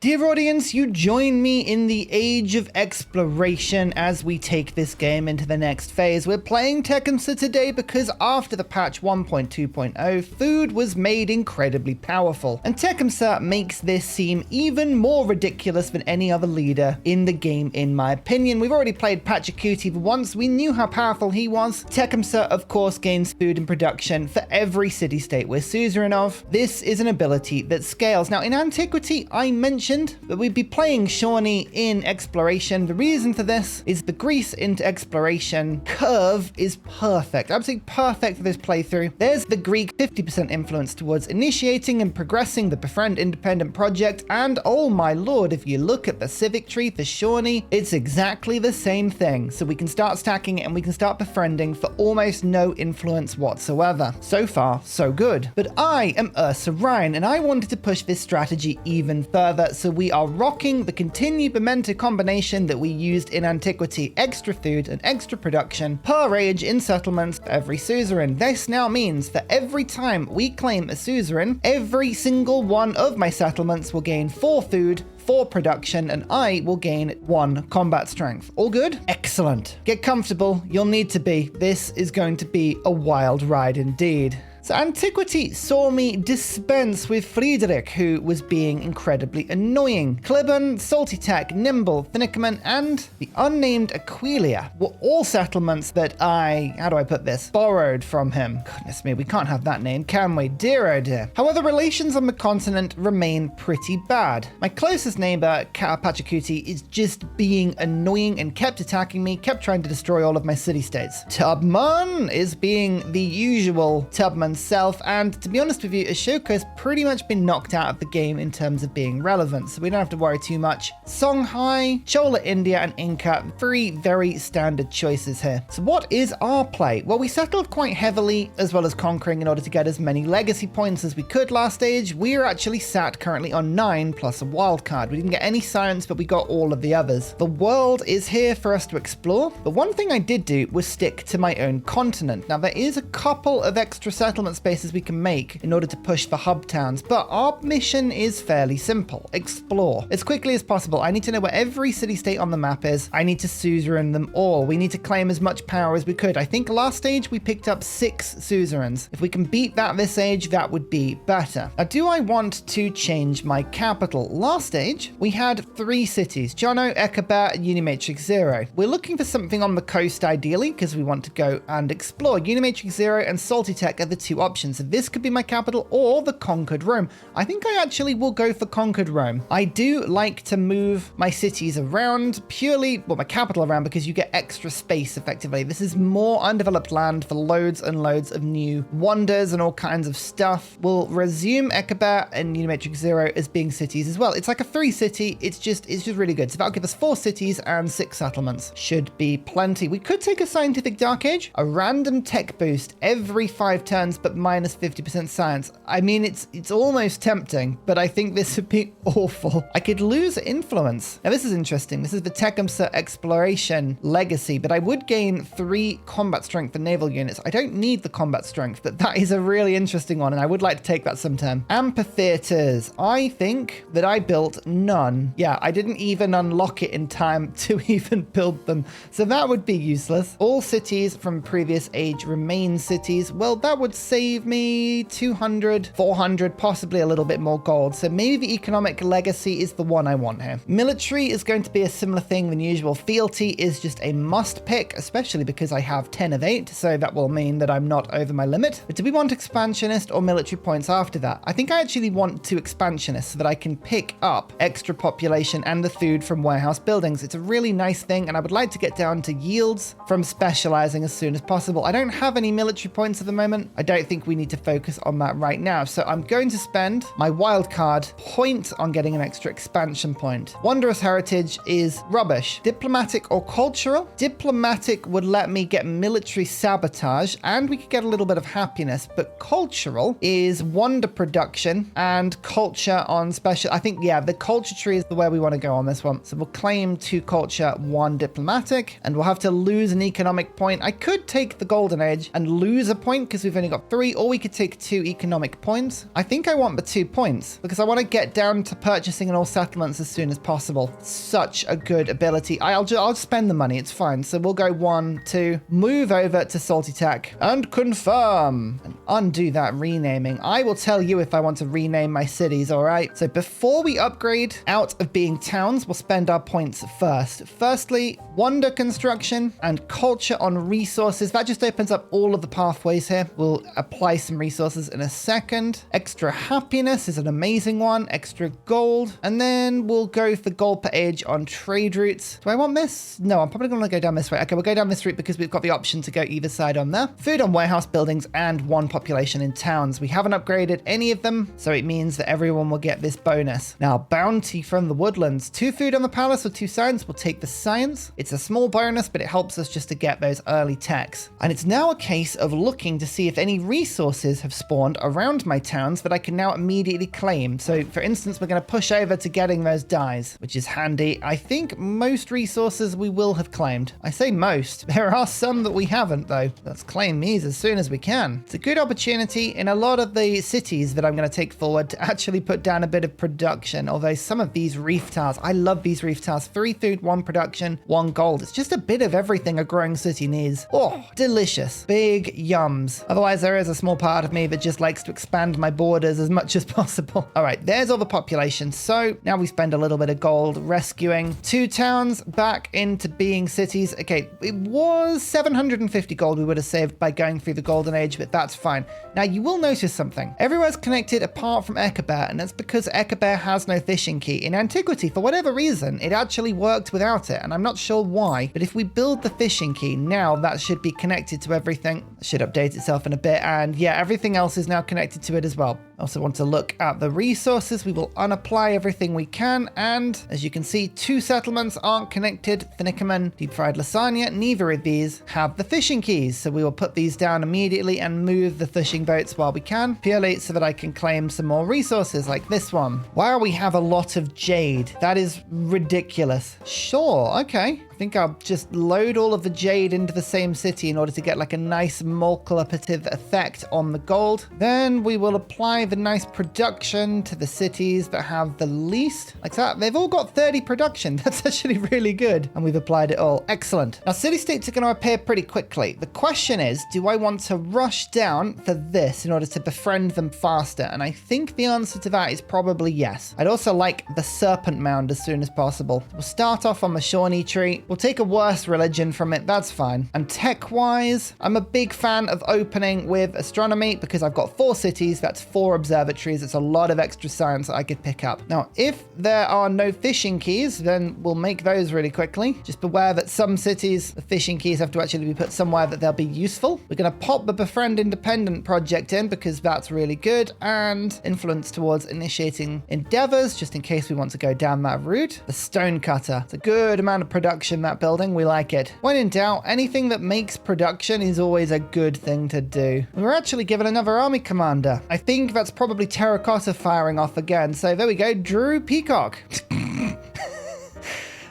Dear audience, you join me in the age of exploration as we take this game into the next phase. We're playing Tecumseh today because after the patch 1.2.0, food was made incredibly powerful. And Tecumseh makes this seem even more ridiculous than any other leader in the game, in my opinion. We've already played Pachacuti once. We knew how powerful he was. Tecumseh, of course, gains food and production for every city-state we're suzerain of. This is an ability that scales. Now, in Antiquity, I mentioned that we'd be playing Shawnee in exploration. The reason for this is the Greece into exploration curve is perfect, absolutely perfect for this playthrough. There's the Greek 50% influence towards initiating and progressing the Befriend Independent project, and oh my lord, if you look at the civic tree for Shawnee, it's exactly the same thing. So we can start stacking it and we can start befriending for almost no influence whatsoever. So far, so good. But I am Ursa Ryan, and I wanted to push this strategy even further, so we are rocking the continued memento combination that we used in Antiquity: extra food and extra production per age in settlements for every suzerain. This now means that every time we claim a suzerain, every single one of my settlements will gain 4 food, 4 production, and I will gain 1 combat strength. All good? Excellent. Get comfortable. You'll need to be. This is going to be a wild ride indeed. So Antiquity saw me dispense with Friedrich, who was being incredibly annoying. Clibban, Salty Tech, Nimble, Finicament, and the unnamed Aquilia were all settlements that how do I put this, borrowed from him. Goodness me, we can't have that name, can we? Dear oh dear. However, relations on the continent remain pretty bad. My closest neighbor, Pachacuti, is just being annoying and kept attacking me, kept trying to destroy all of my city-states. Tubman is being the usual Tubman self, and to be honest with you, Ashoka has pretty much been knocked out of the game in terms of being relevant, so we don't have to worry too much. Songhai, Chola India, and Inca, 3 very standard choices here. So what is our play? Well, we settled quite heavily as well as conquering in order to get as many legacy points as we could last stage. We are actually sat currently on 9 plus a wild card. We didn't get any science, but we got all of the others. The world is here for us to explore, but one thing I did do was stick to my own continent. Now, there is a couple of extra settlements spaces we can make in order to push the hub towns, but our mission is fairly simple: explore as quickly as possible. I need to know where every city-state on the map is. I need to suzerain them all. We need to claim as much power as we could. I think last stage we picked up 6 suzerains. If we can beat that this age, that would be better. Now, do I want to change my capital? Last stage we had 3 cities: Jono, Ekabat, and Unimatrix 0. We're looking for something on the coast ideally because we want to go and explore. Unimatrix 0 and Salty Tech are the 2 options. So this could be my capital or the conquered Rome. I think I actually will go for conquered Rome. I do like to move my cities around purely, well, my capital around, because you get extra space effectively. This is more undeveloped land for loads and loads of new wonders and all kinds of stuff. We'll resume Ekabat and Unimatrix 0 as being cities as well. It's like a 3 city. It's just really good. So that'll give us 4 cities and 6 settlements. Should be plenty. We could take a scientific dark age, a random tech boost every 5 turns, but minus 50% science. I mean, it's almost tempting, but I think this would be awful. I could lose influence. Now, this is interesting. This is the Tecumseh exploration legacy, but I would gain 3 combat strength for naval units. I don't need the combat strength, but that is a really interesting one, and I would like to take that sometime. Amphitheaters. I think that I built none. Yeah, I didn't even unlock it in time to even build them, so that would be useless. All cities from previous age remain cities. Well, that would save me 200, 400, possibly a little bit more gold. So maybe the economic legacy is the one I want here. Military is going to be a similar thing than usual. Fealty is just a must pick, especially because I have 10 of 8. So that will mean that I'm not over my limit. But do we want expansionist or military points after that? I think I actually want to expansionist so that I can pick up extra population and the food from warehouse buildings. It's a really nice thing, and I would like to get down to yields from specializing as soon as possible. I don't have any military points at the moment. I don't think we need to focus on that right now. So I'm going to spend my wildcard point on getting an extra expansion point. Wondrous heritage is rubbish. Diplomatic or cultural? Diplomatic would let me get military sabotage and we could get a little bit of happiness, but cultural is wonder production and culture on special. I think, yeah, the culture tree is the way we want to go on this one. So we'll claim 2 culture, 1 diplomatic, and we'll have to lose an economic point. I could take the golden age and lose a point because we've only got 3, or we could take 2 economic points. I think I want the 2 points because I want to get down to purchasing in all settlements as soon as possible. Such a good ability. I'll spend the money. It's fine. So we'll go 1, 2, move over to Salty Tech and confirm and undo that renaming. I will tell you if I want to rename my cities. All right. So before we upgrade out of being towns, we'll spend our points first. Firstly, wonder construction and culture on resources. That just opens up all of the pathways here. We'll apply some resources in a second. Extra happiness is an amazing one. Extra gold. And then we'll go for gold per age on trade routes. Do I want this? No, I'm probably going to go down this way. Okay, we'll go down this route because we've got the option to go either side on there. Food on warehouse buildings and 1 population in towns. We haven't upgraded any of them, so it means that everyone will get this bonus. Now, bounty from the woodlands. 2 food on the palace or 2 science. We'll take the science. It's a small bonus, but it helps us just to get those early techs. And it's now a case of looking to see if any resources have spawned around my towns that I can now immediately claim. So for instance, we're going to push over to getting those dyes, which is handy. I think most resources we will have claimed. I say most. There are some that we haven't though. Let's claim these as soon as we can. It's a good opportunity in a lot of the cities that I'm going to take forward to actually put down a bit of production. Although some of these reef tiles, I love these reef tiles. 3 food, 1 production, 1 gold. It's just a bit of everything a growing city needs. Oh, delicious. Big yums. Otherwise, there is a small part of me that just likes to expand my borders as much as possible. All right, there's all the population. So now we spend a little bit of gold rescuing 2 towns back into being cities. Okay, it was 750 gold we would have saved by going through the golden age, but that's fine. Now you will notice something. Everywhere's connected apart from Eckerbert, and that's because Eckerbert has no fishing key. In antiquity, for whatever reason, it actually worked without it, and I'm not sure why, but if we build the fishing key, now that should be connected to everything. It should update itself in a bit, and yeah, everything else is now connected to it as well. I also want to look at the resources. We will unapply everything we can, and as you can see, 2 settlements aren't connected. Finickerman, deep fried lasagna, neither of these have the fishing keys, so we will put these down immediately and move the fishing boats while we can, purely so that I can claim some more resources like this one. Wow, we have a lot of jade. That is ridiculous. Sure, okay. I think I'll just load all of the jade into the same city in order to get like a nice multiplicative effect on the gold. Then we will apply the nice production to the cities that have the least, like that. They've all got 30 production. That's actually really good. And we've applied it all. Excellent. Now, city-states are going to appear pretty quickly. The question is, do I want to rush down for this in order to befriend them faster? And I think the answer to that is probably yes. I'd also like the serpent mound as soon as possible. We'll start off on the Shawnee tree. We'll take a worse religion from it. That's fine. And tech-wise, I'm a big fan of opening with astronomy because I've got 4 cities. That's 4 observatories. It's a lot of extra science that I could pick up. Now, if there are no fishing keys, then we'll make those really quickly. Just beware that some cities, the fishing keys have to actually be put somewhere that they'll be useful. We're going to pop the Befriend Independent project in because that's really good, and influence towards initiating endeavors, just in case we want to go down that route. The stone cutter. It's a good amount of production, that building. We like it. When in doubt, anything that makes production is always a good thing to do. We were actually given another army commander. I think that's probably terracotta firing off again. So there we go. Drew Peacock.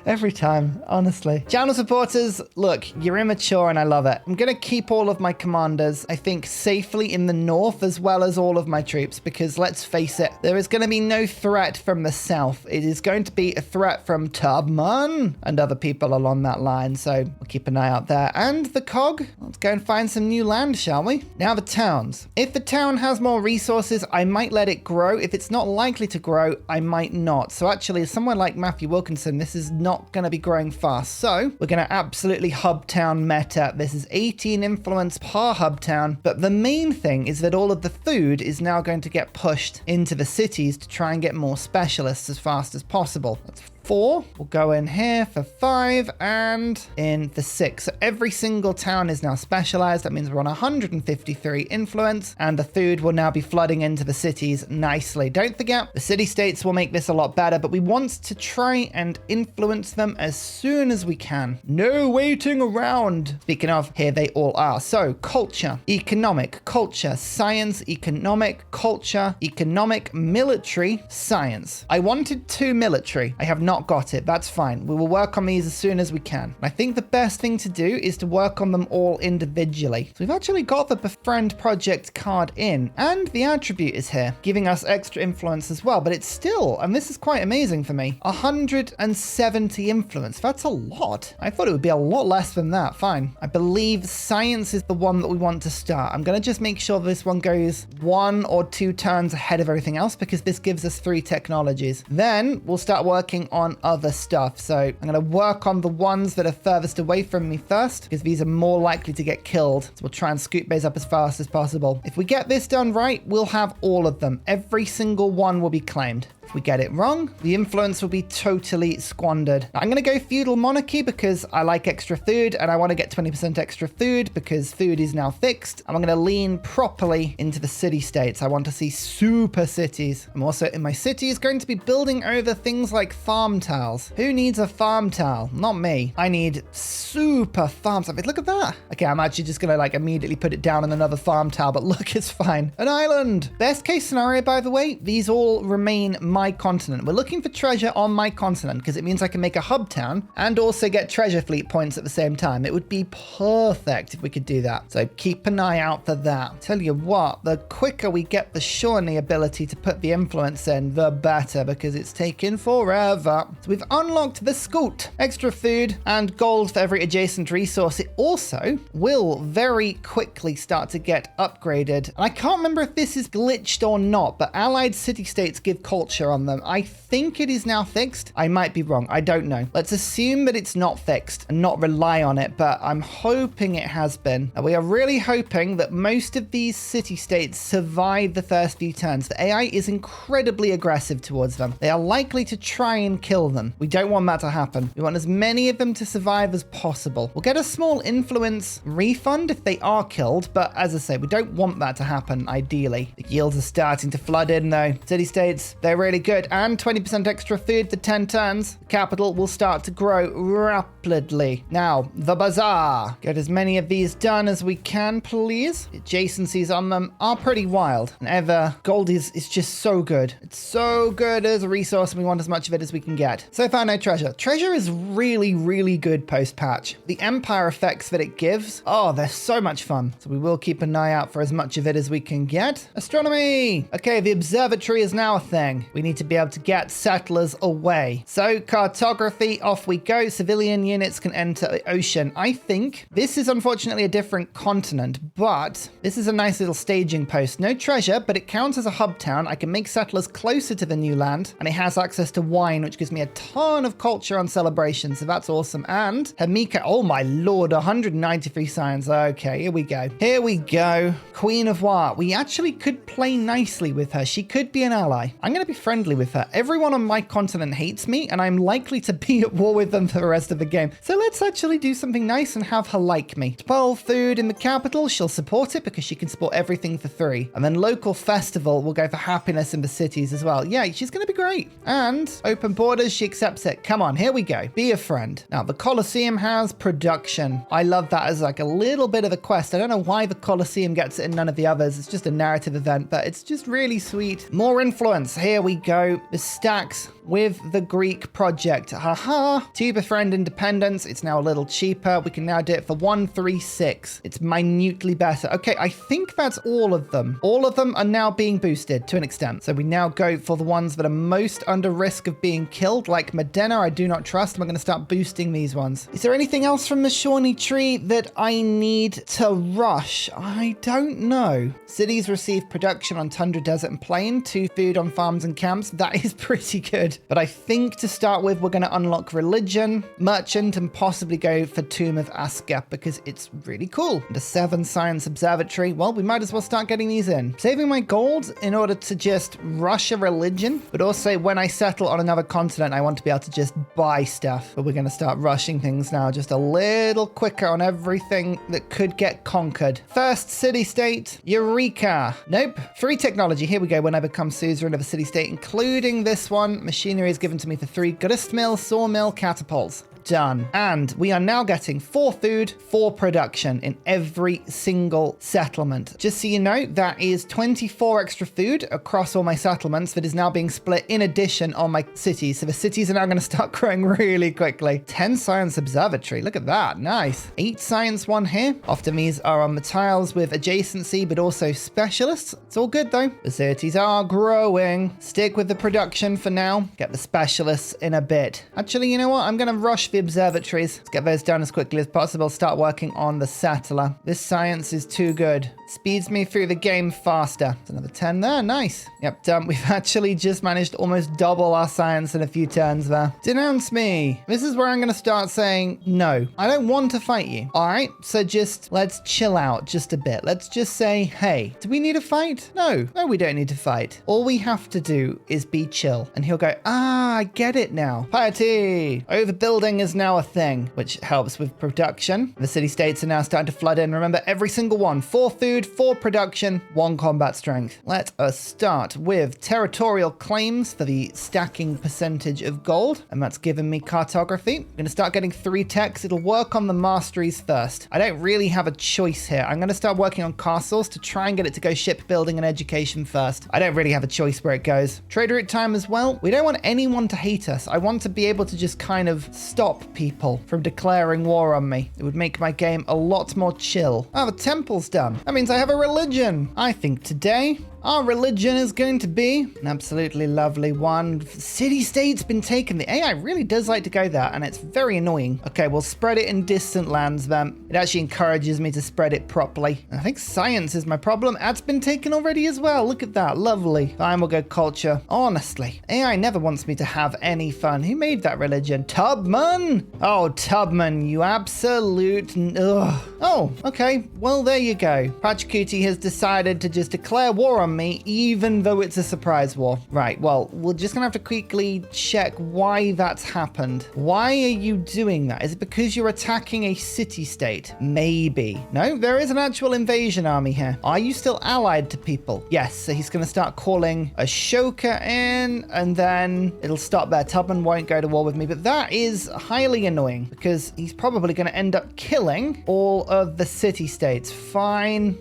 Every time, honestly. Channel supporters, look, you're immature and I love it. I'm going to keep all of my commanders, I think, safely in the north as well as all of my troops, because let's face it, there is going to be no threat from the south. It is going to be a threat from Tubman and other people along that line, so we'll keep an eye out there. And the cog, let's go and find some new land, shall we? Now the towns. If the town has more resources, I might let it grow. If it's not likely to grow, I might not. So actually, somewhere like Matthew Wilkinson, this is not going to be growing fast. So we're going to absolutely hub town meta. This is 18 influence per hub town. But the main thing is that all of the food is now going to get pushed into the cities to try and get more specialists as fast as possible. That's 4. We'll go in here for 5 and in the 6. So every single town is now specialized. That means we're on 153 influence, and the food will now be flooding into the cities nicely. Don't forget, the city-states will make this a lot better, but we want to try and influence them as soon as we can. No waiting around. Speaking of, here they all are. So culture, economic, culture, science, economic, culture, economic, military, science. I wanted 2 military. I have not not got it. That's fine. We will work on these as soon as we can. I think the best thing to do is to work on them all individually. So we've actually got the befriend project card in, and the attribute is here, giving us extra influence as well. But it's still, and this is quite amazing for me, 170 influence. That's a lot. I thought it would be a lot less than that. Fine. I believe science is the one that we want to start. I'm going to just make sure this one goes 1 or 2 turns ahead of everything else, because this gives us 3 technologies. Then we'll start working on other stuff. So I'm going to work on the ones that are furthest away from me first, because these are more likely to get killed. So we'll try and scoop those up as fast as possible. If we get this done right, we'll have all of them. Every single one will be claimed. If we get it wrong, the influence will be totally squandered. Now, I'm going to go feudal monarchy because I like extra food and I want to get 20% extra food because food is now fixed. And I'm going to lean properly into the city states. I want to see super cities. I'm also in my cities going to be building over things like farm tiles. Who needs a farm tile? Not me. I need super farm tiles. Look at that. Okay, I'm actually just going to like immediately put it down on another farm tile, but look, it's fine. An island. Best case scenario, by the way, these all remain my continent. We're looking for treasure on my continent because it means I can make a hub town and also get treasure fleet points at the same time. It would be perfect if we could do that. So keep an eye out for that. Tell you what, the quicker we get the Shawnee ability to put the influence in, the better, because it's taken forever. So we've unlocked the Scoot. Extra food and gold for every adjacent resource. It also will very quickly start to get upgraded. And I can't remember if this is glitched or not, but allied city-states give culture on them. I think it is now fixed. I might be wrong. I don't know. Let's assume that it's not fixed and not rely on it, but I'm hoping it has been. And we are really hoping that most of these city-states survive the first few turns. The AI is incredibly aggressive towards them. They are likely to try and kill them. We don't want that to happen. We want as many of them to survive as possible. We'll get a small influence refund if they are killed, but as I say, we don't want that to happen, ideally. The yields are starting to flood in, though. City-states, they're really good. And 20% extra food for 10 turns. The capital will start to grow rapidly. Now, the bazaar. Get as many of these done as we can, please. The adjacencies on them are pretty wild. And ever, gold is just so good. It's so good as a resource, and we want as much of it as we can get. So far, no treasure. Treasure is really, really good post-patch. The empire effects that it gives, oh, they're so much fun. So we will keep an eye out for as much of it as we can get. Astronomy. Okay, the observatory is now a thing. We need to be able to get settlers away. So cartography, off we go. Civilian units can enter the ocean. I think this is unfortunately a different continent, but this is a nice little staging post. No treasure, but it counts as a hub town. I can make settlers closer to the new land, and it has access to wine, which gives me a ton of culture on celebration. So that's awesome. And Hamika, oh my lord, 193 science. Okay, here we go. Here we go. Queen of War. We actually could play nicely with her. She could be an ally. I'm going to be friendly with her. Everyone on my continent hates me, and I'm likely to be at war with them for the rest of the game. So let's actually do something nice and have her like me. 12 food in the capital. She'll support it because she can support everything for 3. And then local festival will go for happiness in the cities as well. Yeah, she's going to be great. And open borders, she accepts it. Come on, here we go. Be a friend. Now, the Colosseum has production. I love that as like a little bit of a quest. I don't know why the Colosseum gets it and none of the others. It's just a narrative event, but it's just really sweet. More influence. Here we go. The stacks with the Greek project. Haha. To befriend independence. It's now a little cheaper. We can now do it for 136. It's minutely better. Okay, I think that's all of them. All of them are now being boosted to an extent. So we now go for the ones that are most under risk of being killed, like Modena. I do not trust. I'm going to start boosting these ones. Is there anything else from the Shawnee tree that I need to rush? I don't know. Cities receive production on tundra, desert, and plain. 2 food on farms and camps. That is pretty good. But I think to start with, we're going to unlock religion, merchant, and possibly go for Tomb of Asker because it's really cool. And a 7 science observatory. Well, we might as well start getting these in. Saving my gold in order to just rush a religion. But also when I settle on another continent, I want to be able to just buy stuff. But we're going to start rushing things now just a little quicker on everything that could get conquered. First city-state, Eureka. Nope. 3 technology. Here we go. When I become suzerain of a city-state, including this one, machinery is given to me for 3. Grist mill, sawmill, catapults. Done. And we are now getting 4 food, 4 production in every single settlement. Just so you know, that is 24 extra food across all my settlements that is now being split in addition on my cities. So the cities are now going to start growing really quickly. 10 science observatory. Look at that. Nice. 8 science one here. Often these are on the tiles with adjacency, but also specialists. It's all good though. The cities are growing. Stick with the production for now. Get the specialists in a bit. Actually, you know what? I'm going to rush the observatories. Let's get those done as quickly as possible. Start working on the settler. This science is too good. Speeds me through the game faster. It's another 10 there. Nice. Yep, done. We've actually just managed to almost double our science in a few turns there. Denounce me. This is where I'm going to start saying, no, I don't want to fight you. All right, so just let's chill out just a bit. Let's just say, hey, do we need a fight? No, we don't need to fight. All we have to do is be chill. And he'll go, I get it now. Piety. Overbuilding is now a thing, which helps with production. The city-states are now starting to flood in. Remember, every single one. 4 food, 4 production, 1 combat strength. Let us start with territorial claims for the stacking percentage of gold. And that's given me cartography. I'm going to start getting 3 techs. It'll work on the masteries first. I don't really have a choice here. I'm going to start working on castles to try and get it to go shipbuilding and education first. I don't really have a choice where it goes. Trade route time as well. We don't want anyone to hate us. I want to be able to just kind of stop people from declaring war on me. It would make my game a lot more chill. Oh, the temple's done. That means I have a religion. I think today our religion is going to be an absolutely lovely one. City-state's been taken. The AI really does like to go there, and it's very annoying. Okay, we'll spread it in distant lands then. It actually encourages me to spread it properly. I think science is my problem. That's been taken already as well. Look at that. Lovely. Fine, we'll go culture. Honestly, AI never wants me to have any fun. Who made that religion? Tubman? Oh, Tubman, you absolute... Ugh. Oh, okay. Well, there you go. Pachacuti has decided to just declare war on me, even though it's a surprise war. Right, well, we're just gonna have to quickly check why that's happened. Why are you doing that? Is it because you're attacking a city-state? Maybe. No, there is an actual invasion army here. Are you still allied to people? Yes, so he's gonna start calling Ashoka in, and then it'll stop there. Tubman won't go to war with me, but that is highly annoying because he's probably gonna end up killing all of the city-states. Fine,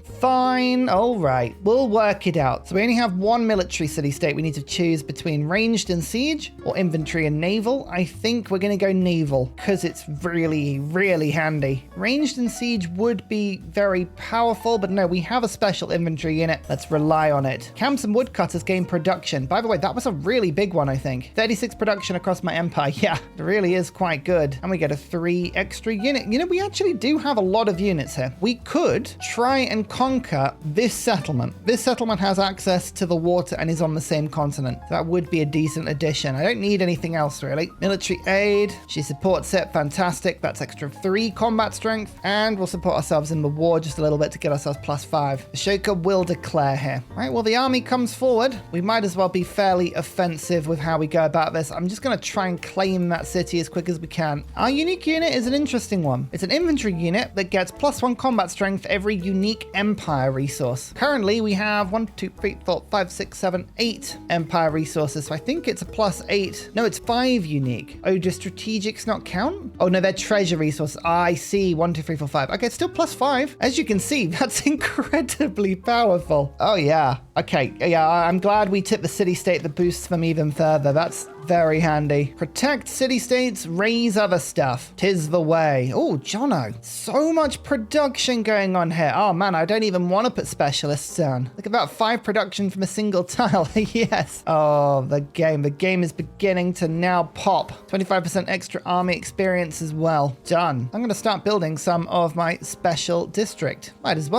all right. We'll work it out. So we only have 1 military city-state. We need to choose between ranged and siege or infantry and naval. I think we're going to go naval because it's really, really handy. Ranged and siege would be very powerful, but no, we have a special infantry unit. Let's rely on it. Camps and woodcutters gain production. By the way, that was a really big one, I think. 36 production across my empire. Yeah, it really is quite good. And we get a 3 extra unit. You know, we actually do have a lot of units here. We could try and conquer this settlement. This settlement has access to the water and is on the same continent. That would be a decent addition. I don't need anything else really. Military aid, she supports it, fantastic. That's extra 3 combat strength, and we'll support ourselves in the war just a little bit to get ourselves +5. Ashoka will declare here. Right, well, the army comes forward. We might as well be fairly offensive with how we go about this. I'm just going to try and claim that city as quick as we can. Our unique unit is an interesting one. It's an infantry unit that gets +1 combat strength for every unique empire resource. Currently, we have 1, 2, 3, 4, 5, 6, 7, 8 empire resources. So I think it's a +8. No, it's 5 unique. Oh, do strategics not count? Oh no, they're treasure resources. I see. 1, 2, 3, 4, 5. Okay, it's still +5. As you can see, that's incredibly powerful. Oh yeah. Okay, yeah, I'm glad we tipped the city-state that boosts them even further. That's very handy. Protect city-states, raise other stuff. 'Tis the way. Oh, Jono. So much production going on here. Oh man, I don't even want to put specialists down. Look at that, 5 production from a single tile. Yes. Oh, the game is beginning to now pop. 25% extra army experience as well. Done. I'm going to start building some of my special district. May as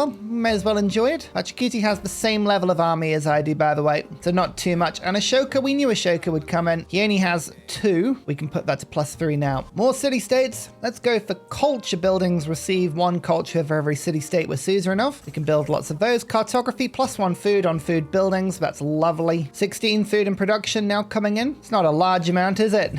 well enjoy it. Pachacuti has the same level of army as I do, by the way, so not too much. And Ashoka, we knew Ashoka would come in. He only has 2. We can put that to +3 now. More city-states. Let's go for culture buildings. Receive 1 culture for every city-state with Susa enough. We can build lots of those. Cartography, +1 food on food buildings. That's lovely. 16 food and production now coming in. It's not a large amount, is it?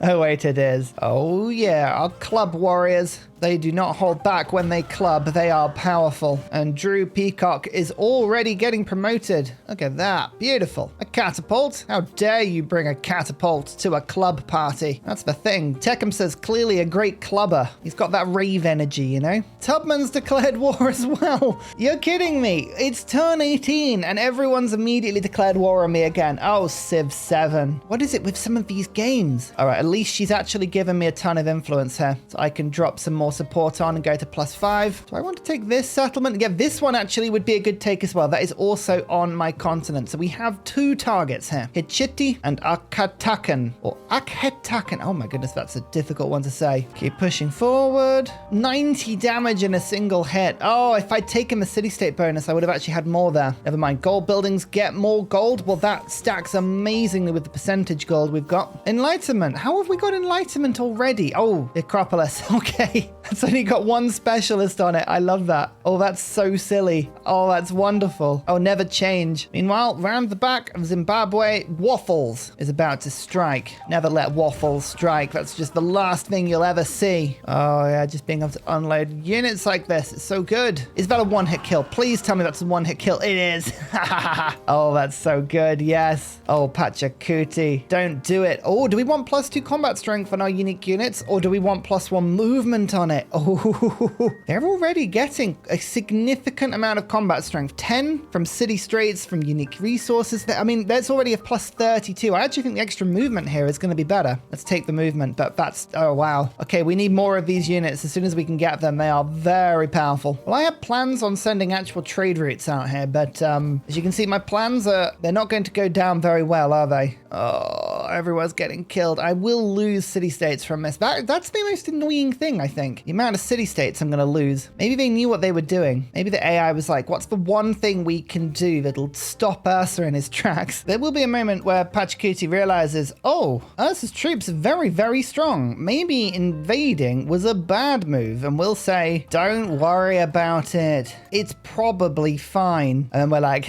Oh, wait, it is. Oh, yeah, our club warriors. They do not hold back when they club. They are powerful. And Drew Peacock is already getting promoted. Look at that. Beautiful. A catapult? How dare you bring a catapult to a club party? That's the thing. Tecumseh's clearly a great clubber. He's got that rave energy, you know? Tubman's declared war as well. You're kidding me. It's turn 18 and everyone's immediately declared war on me again. Oh, Civ 7. What is it with some of these games? All right, at least she's actually given me a ton of influence here. So I can drop some more support on and go to +5. Do I want to take this settlement? Yeah, this one actually would be a good take as well. That is also on my continent. So we have 2 targets here. Hichiti and Akatakan. Or Akhetakan. Oh my goodness, that's a difficult one to say. Keep pushing forward. 90 damage in a single hit. Oh, if I'd taken the city-state bonus, I would have actually had more there. Never mind. Gold buildings get more gold. Well, that stacks amazingly with the percentage gold we've got. Enlightenment. How have we got enlightenment already? Oh, the Acropolis. Okay. It's only got 1 specialist on it. I love that. Oh, that's so silly. Oh, that's wonderful. Oh, never change. Meanwhile, round the back of Zimbabwe, Waffles is about to strike. Never let Waffles strike. That's just the last thing you'll ever see. Oh, yeah, just being able to unload units like this. It's so good. Is that a 1-hit kill? Please tell me that's a 1-hit kill. It is. Oh, that's so good. Yes. Oh, Pachacuti. Don't do it. Oh, do we want +2 combat strength on our unique units? Or do we want +1 movement on it? Oh, they're already getting a significant amount of combat strength. 10 from city straits, from unique resources. I mean, there's already a +32. I actually think the extra movement here is going to be better. Let's take the movement, but that's, oh, wow. Okay, we need more of these units as soon as we can get them. They are very powerful. Well, I have plans on sending actual trade routes out here, but as you can see, my plans they're not going to go down very well, are they? Oh, everyone's getting killed. I will lose city-states from this. That's the most annoying thing, I think. The amount of city-states I'm going to lose. Maybe they knew what they were doing. Maybe the AI was like, what's the one thing we can do that'll stop Ursa in his tracks? There will be a moment where Pachacuti realizes, oh, Ursa's troops are very, very strong. Maybe invading was a bad move. And we'll say, don't worry about it. It's probably fine. And then we're like,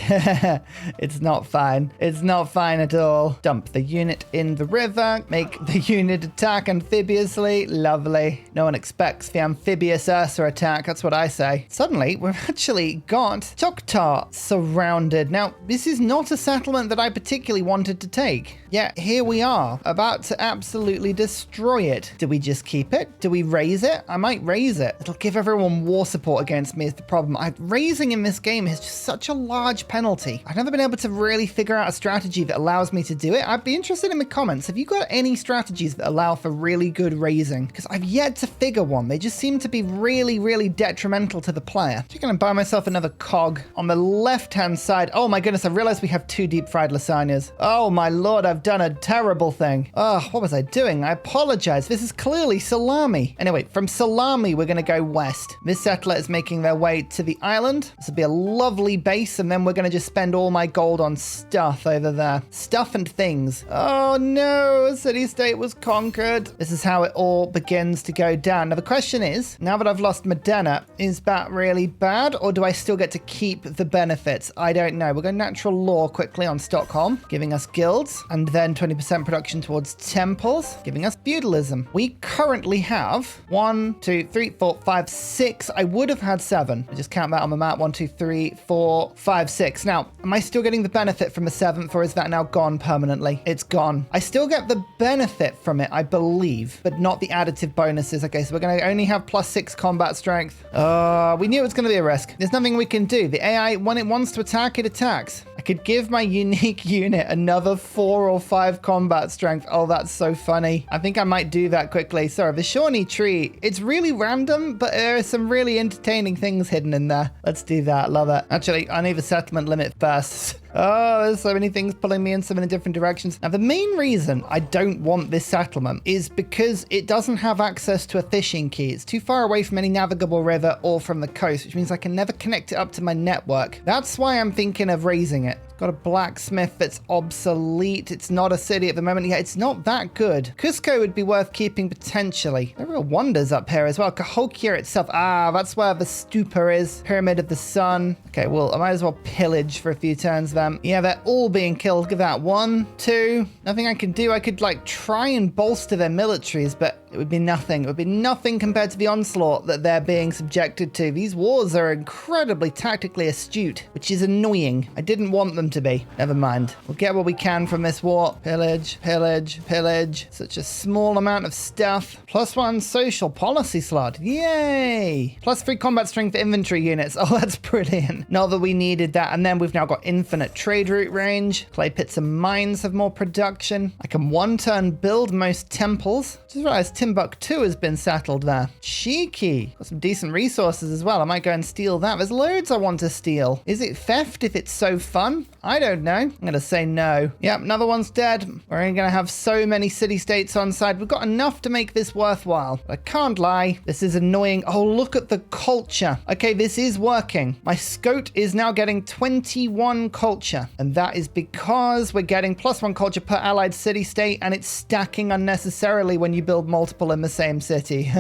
it's not fine. It's not fine at all. Dump the unit in the river. Make the unit attack amphibiously. Lovely. No one expects the amphibious Ursa attack. That's what I say. Suddenly, we've actually got Choctaw surrounded. Now, this is not a settlement that I particularly wanted to take. Yet, here we are, about to absolutely destroy it. Do we just keep it? Do we raise it? I might raise it. It'll give everyone war support against me is the problem. Raising in this game is just such a large penalty. I've never been able to really figure out a strategy that allows me to do it. I'd be interested in the comments. Have you got any strategies that allow for really good raising? Because I've yet to figure one. They just seem to be really, really detrimental to the player. I'm going to buy myself another cog on the left-hand side. Oh my goodness, I realized we have 2 deep fried lasagnas. Oh my lord, I've done a terrible thing. Oh, what was I doing? I apologize. This is clearly salami. Anyway, from salami, we're going to go west. This settler is making their way to the island. This will be a lovely base, and then we're going to just spend all my gold on stuff over there. Stuff and things. Oh no, city-state was conquered. This is how it all begins to go down. Now the question is, now that I've lost Modena, is that really bad, or do I still get to keep the benefits? I don't know. We'll go natural law quickly on Stockholm, giving us guilds, and then 20% production towards temples, giving us feudalism. We currently have 1, 2, 3, 4, 5, 6. I would have had 7. I just count that on the map. 1, 2, 3, 4, 5, 6. Now, am I still getting the benefit from the 7th, or is that now gone permanently? It's gone. I still get the benefit from it, I believe, but not the additive bonuses. Okay, so we're going to only have +6 combat strength. We knew it was going to be a risk. There's nothing we can do. The AI, when it wants to attack, it attacks. I could give my unique unit another 4 or 5 combat strength. Oh, that's so funny. I think I might do that quickly. Sorry, the Shawnee tree, it's really random, but there are some really entertaining things hidden in there. Let's do that. Love it. Actually, I need the settlement limit first. Oh, there's so many things pulling me in so many different directions. Now, the main reason I don't want this settlement is because it doesn't have access to a fishing quay. It's too far away from any navigable river or from the coast, which means I can never connect it up to my network. That's why I'm thinking of raising it. Got a blacksmith that's obsolete. It's not a city at the moment. Yeah, it's not that good. Cusco would be worth keeping potentially. There are real wonders up here as well. Cahokia itself. Ah, that's where the stupa is. Pyramid of the Sun. Okay, well, I might as well pillage for a few turns then. Yeah, they're all being killed. Give that 1, 2. Nothing I can do. I could like try and bolster their militaries, but it would be nothing. It would be nothing compared to the onslaught that they're being subjected to. These wars are incredibly tactically astute, which is annoying. I didn't want them to be. Never mind. We'll get what we can from this war. Pillage, pillage, pillage. Such a small amount of stuff. +1 social policy slot. Yay! +3 combat strength for infantry units. Oh, that's brilliant. Not that we needed that. And then we've now got infinite trade route range. Clay pits and mines have more production. I can 1-turn build most temples. Just realized Timbuktu has been settled there. Cheeky. Got some decent resources as well. I might go and steal that. There's loads I want to steal. Is it theft if it's so fun? I don't know. I'm going to say no. Yep, another one's dead. We're only going to have so many city-states on side. We've got enough to make this worthwhile. But I can't lie. This is annoying. Oh, look at the culture. Okay, this is working. My Scout is now getting 21 culture. And that is because we're getting +1 culture per allied city-state, and it's stacking unnecessarily when you build multiple in the same city.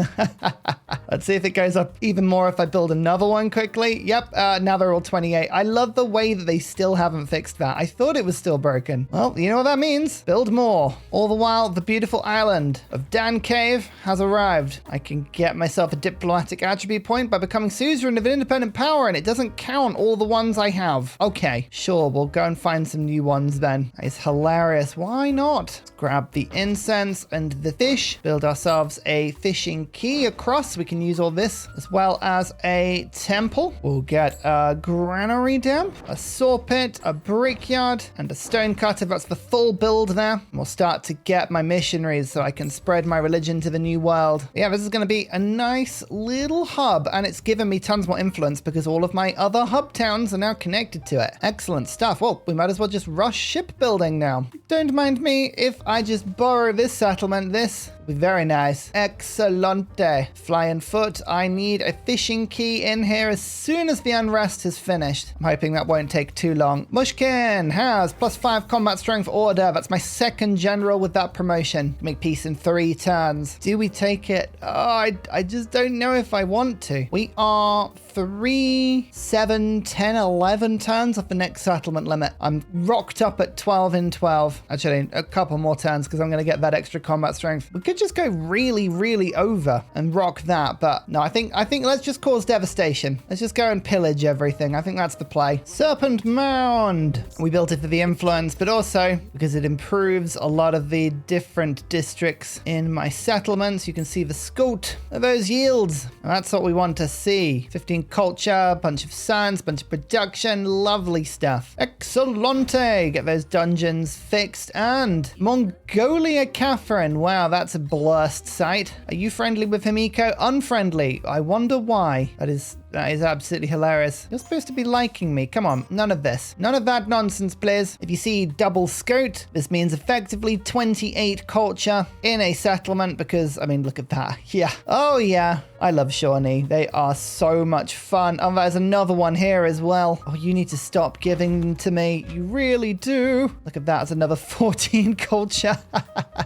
Let's see if it goes up even more if I build another one quickly. Yep, now they're all 28. I love the way that they still haven't fixed that. I thought it was still broken. Well, you know what that means. Build more. All the while, the beautiful island of Dan Cave has arrived. I can get myself a diplomatic attribute point by becoming suzerain of an independent power, and it doesn't count all the ones I have. Okay, sure, we'll go and find some new ones then. It's hilarious. Why not? Let's grab the incense and the fish. Build ourselves a fishing quay across. We can use all this as well as a temple. We'll get a granary dam, a saw pit, a brickyard, and a stone cutter. That's the full build there. And we'll start to get my missionaries so I can spread my religion to the new world. Yeah, this is going to be a nice little hub, and it's given me tons more influence because all of my other hub towns are now connected to it. Excellent stuff. Well, we might as well just rush shipbuilding now. Don't mind me if I just borrow this settlement. This will be very nice. Excellente. Flying foot. I need a fishing quay in here as soon as the unrest has finished. I'm hoping that won't take too long. Mushkin has +5 combat strength order. That's my second general with that promotion. Make peace in 3 turns. Do we take it? Oh, I just don't know if I want to. We are 3, 7, 10, 11 turns off the next settlement limit. I'm rocked up at 12 in 12. Actually, a couple more turns because I'm going to get that extra combat strength. We could just go really, really over and rock that, but no, I think let's just cause devastation. Let's just go and pillage everything. I think that's the play. Serpent Mound. We built it for the influence, but also because it improves a lot of the different districts in my settlements. You can see the scout of those yields. And that's what we want to see. 15 culture, bunch of science, bunch of production, lovely stuff. Excellente. Get those dungeons fixed. And Mongolia Catherine. Wow, that's a blessed site. Are you friendly with Himiko? Unfriendly. I wonder why. That is absolutely hilarious. You're supposed to be liking me. Come on, none of this. None of that nonsense, please. If you see double scout, this means effectively 28 culture in a settlement because, I mean, look at that. Yeah. Oh, yeah. I love Shawnee. They are so much fun. Oh, there's another one here as well. Oh, you need to stop giving them to me. You really do. Look at that. It's another 14 culture.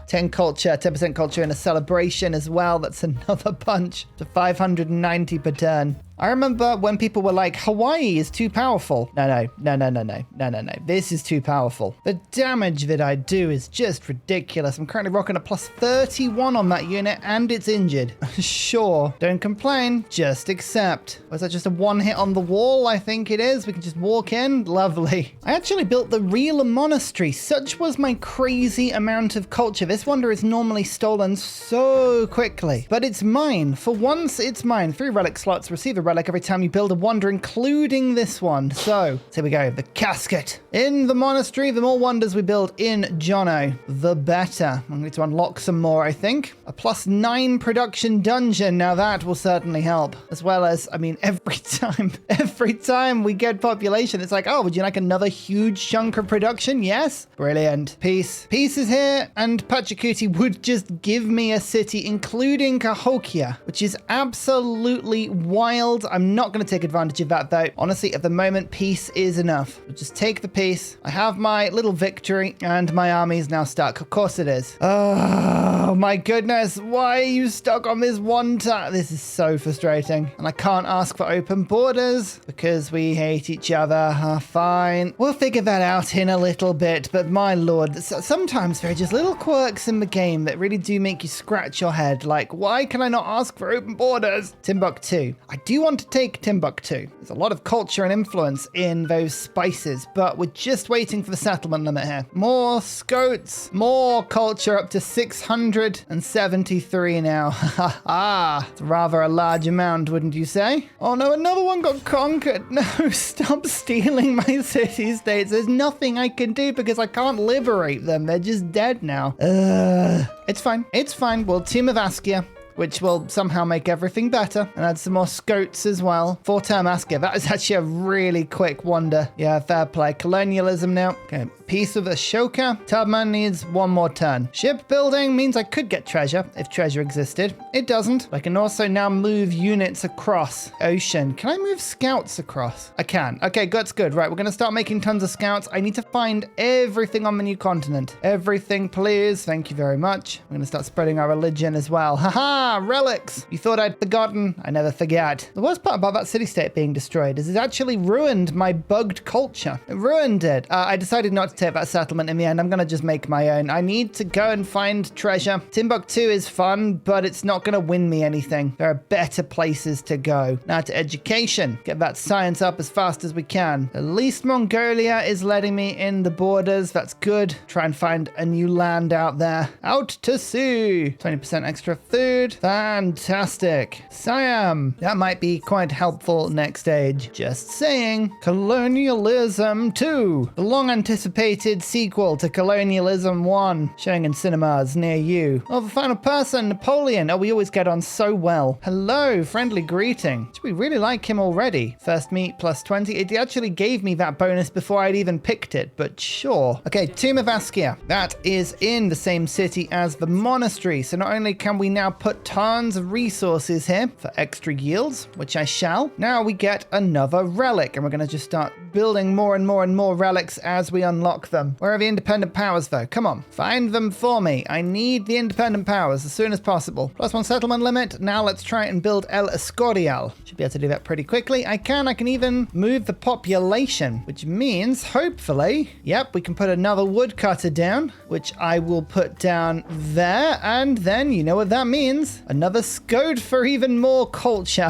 10 culture, 10% culture in a celebration as well. That's another bunch to 590 per turn. I remember when people were like, Hawaii is too powerful. No. This is too powerful. The damage that I do is just ridiculous. I'm currently rocking a +31 on that unit and it's injured. Sure, don't complain, just accept. Was that just a 1 hit on the wall? I think it is. We can just walk in. Lovely. I actually built the real monastery. Such was my crazy amount of culture. This wonder is normally stolen so quickly, but it's mine. For once, it's mine. 3 relic slots, receive a relic every time you build a wonder, including this one. So here we go, the casket. In the monastery, the more wonders we build in Jono, the better. I need to unlock some more, I think. A +9 production dungeon. Now that will certainly help. As well as, I mean, every time we get population, it's like, oh, would you like another huge chunk of production? Yes. Brilliant. Peace. Peace is here, and Pachacuti would just give me a city, including Cahokia, which is absolutely wild guilds. I'm not going to take advantage of that, though. Honestly, at the moment, peace is enough. We'll just take the peace. I have my little victory, and my army is now stuck. Of course it is. Oh, my goodness. Why are you stuck on this one time? This is so frustrating. And I can't ask for open borders because we hate each other. Fine. We'll figure that out in a little bit, but my lord, sometimes there are just little quirks in the game that really do make you scratch your head. Like, why can I not ask for open borders? Timbuktu. I do want to take Timbuktu. There's a lot of culture and influence in those spices, but we're just waiting for the settlement limit here. More scots, more culture, up to 673 now. It's rather a large amount, wouldn't you say? Oh no, another one got conquered. No, stop stealing my city-states. There's nothing I can do because I can't liberate them. They're just dead now. It's fine. It's fine. We'll team of Askia, which will somehow make everything better, and add some more scots as well. 4-term Askia. That is actually a really quick wonder. Yeah, fair play. Colonialism now. Okay. Peace of Ashoka. Tubman needs one more turn. Shipbuilding means I could get treasure if treasure existed. It doesn't. I can also now move units across ocean. Can I move scouts across? I can. Okay, that's good. Right, we're going to start making tons of scouts. I need to find everything on the new continent. Everything, please. Thank you very much. I'm going to start spreading our religion as well. Haha, relics. You thought I'd forgotten? I never forget. The worst part about that city-state being destroyed is it actually ruined my bugged culture. It ruined it. I decided not to take that settlement in the end. I'm going to just make my own. I need to go and find treasure. Timbuktu is fun, but it's not going to win me anything. There are better places to go. Now to education. Get that science up as fast as we can. At least Mongolia is letting me in the borders. That's good. Try and find a new land out there. Out to sea. 20% extra food. Fantastic. Siam. That might be quite helpful next stage. Just saying. Colonialism 2. The long anticipated sequel to Colonialism 1, showing in cinemas near you. Oh, the final person, Napoleon. Oh, we always get on so well. Hello, friendly greeting. We really like him already. First meet plus 20. It actually gave me that bonus before I'd even picked it, but sure. Okay, Tomb of Askia. That is in the same city as the monastery. So not only can we now put tons of resources here for extra yields, which I shall, now we get another relic, and we're going to just start building more and more and more relics as we unlock them. Where are the independent powers though? Come on, find them for me. I need the independent powers as soon as possible. +1 settlement limit. Now let's try and build El Escorial. Should be able to do that pretty quickly. I can even move the population, which means hopefully, yep, we can put another woodcutter down, which I will put down there. And then you know what that means. Another Scode for even more culture.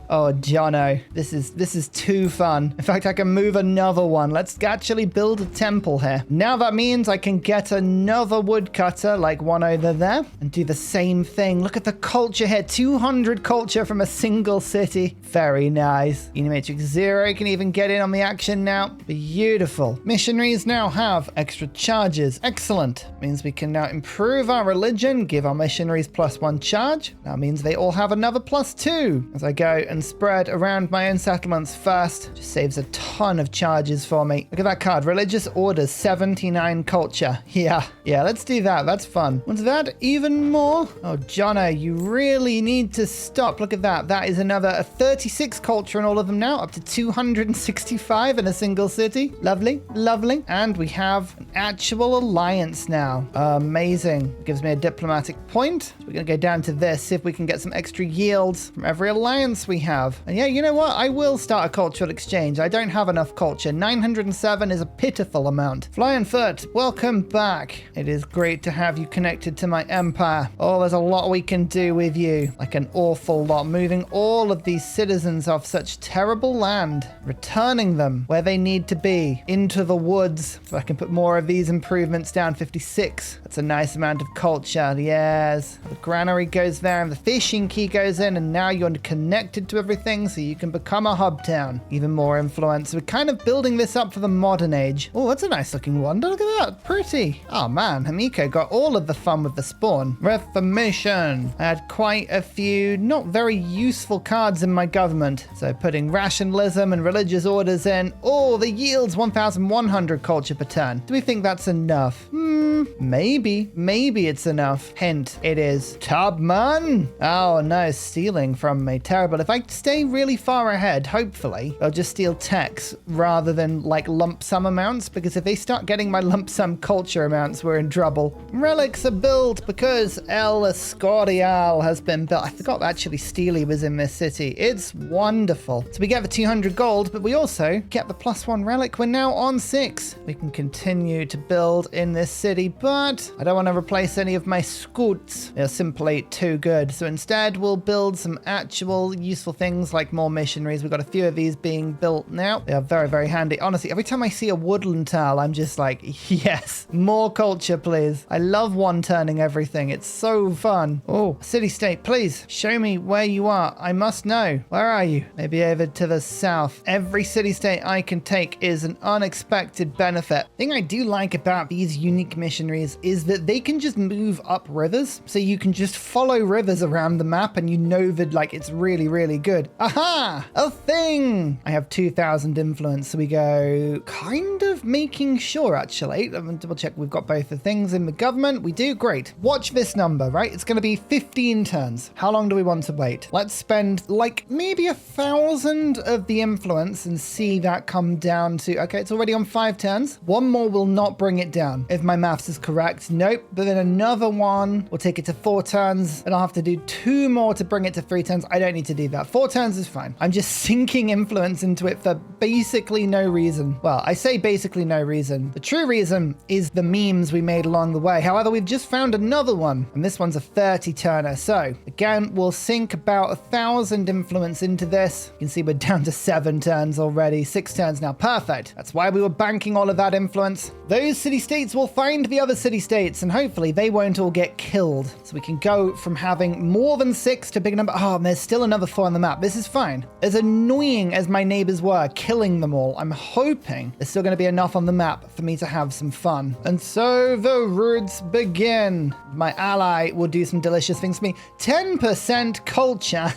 Oh, Jono, this is too fun. In fact, I can move another one. Let's actually build a temple here. Now that means I can get another woodcutter, like one over there, and do the same thing. Look at the culture here. 200 culture from a single city. Very nice. Unimatrix 0 can even get in on the action now. Beautiful. Missionaries now have extra charges. Excellent. Means we can now improve our religion, give our missionaries +1 charge. That means they all have another +2. As I go and spread around my own settlements first, just saves a ton of charges for me. Look at that card. Religious orders, 79 culture. Yeah, let's do that. That's fun. What's that? Even more? Oh, Jono, you really need to stop. Look at that. That is another 36 culture in all of them now, up to 265 in a single city. Lovely, lovely. And we have an actual alliance now. Amazing. Gives me a diplomatic point. So we're going to go down to this, see if we can get some extra yields from every alliance we have. And yeah, you know what? I will start a cultural exchange. I don't have enough culture. 907 is a pitiful amount. Flying Foot, welcome back. It is great to have you connected to my empire. Oh, there's a lot we can do with you. Like an awful lot. Moving all of these citizens off such terrible land. Returning them where they need to be. Into the woods. So I can put more of these improvements down. 56. That's a nice amount of culture. Yes. The granary goes there and the fishing key goes in, and now you're connected to everything so you can become a hub town. Even more influence influence. We're kind of building this up for the modern age. Oh, that's a nice looking one. Look at that. Pretty. Oh man, Hamiko got all of the fun with the spawn. Reformation. I had quite a few not very useful cards in my government. So putting rationalism and religious orders in. Oh, the yields 1,100 culture per turn. Do we think that's enough? Maybe. Maybe it's enough. Hint, it is. Tubman! Oh no, stealing from me. Terrible. If I stay really far ahead, hopefully, they'll just steal techs rather than like lump sum amounts, because if they start getting my lump sum culture amounts, we're in trouble. Relics are built because El Escorial has been built. I forgot actually Steely was in this city. It's wonderful. So we get the 200 gold, but we also get the +1 relic. We're now on 6. We can continue to build in this city, but I don't want to replace any of my scouts. They're simply too good. So instead, we'll build some actual useful things like more missionaries. We've got a few of these being built now. They are very, very handy. Honestly, every time I see a woodland tile, I'm just like, yes, more culture, please. I love one-turning everything. It's so fun. Oh, city-state, please show me where you are. I must know. Where are you? Maybe over to the south. Every city-state I can take is an unexpected benefit. The thing I do like about these unique missionaries is that they can just move up rivers. So you can just follow rivers around the map and you know that like it's really, really good. Aha! A thing! I have 2,000 influence. So we go kind of making sure actually. Let me double check we've got both the things in the government. We do. Great. Watch this number, right? It's going to be 15 turns. How long do we want to wait? Let's spend like maybe 1,000 of the influence and see that come down to, okay, it's already on 5 turns. One more will not bring it down if my maths is correct. Nope. But then another one will take it to 4 turns and I'll have to do 2 more to bring it to 3 turns. I don't need to do that. 4 turns is fine. I'm just sinking influence into it for basically no reason. Well, I say basically no reason. The true reason is the memes we made along the way. However, we've just found another one and this one's a 30 turner. So again, we'll sink about 1,000 influence into this. You can see we're down to 7 turns already. 6 turns now. Perfect. That's why we were banking all of that influence. Those city-states will find the other city-states and hopefully they won't all get killed. So we can go from having more than 6 to big number. Oh, and there's still another 4 on the map. This is fine. As annoying as my neighbors were killing them all, I'm hoping there's still going to be enough on the map for me to have some fun. And so the roots begin. My ally will do some delicious things for me. 10% culture.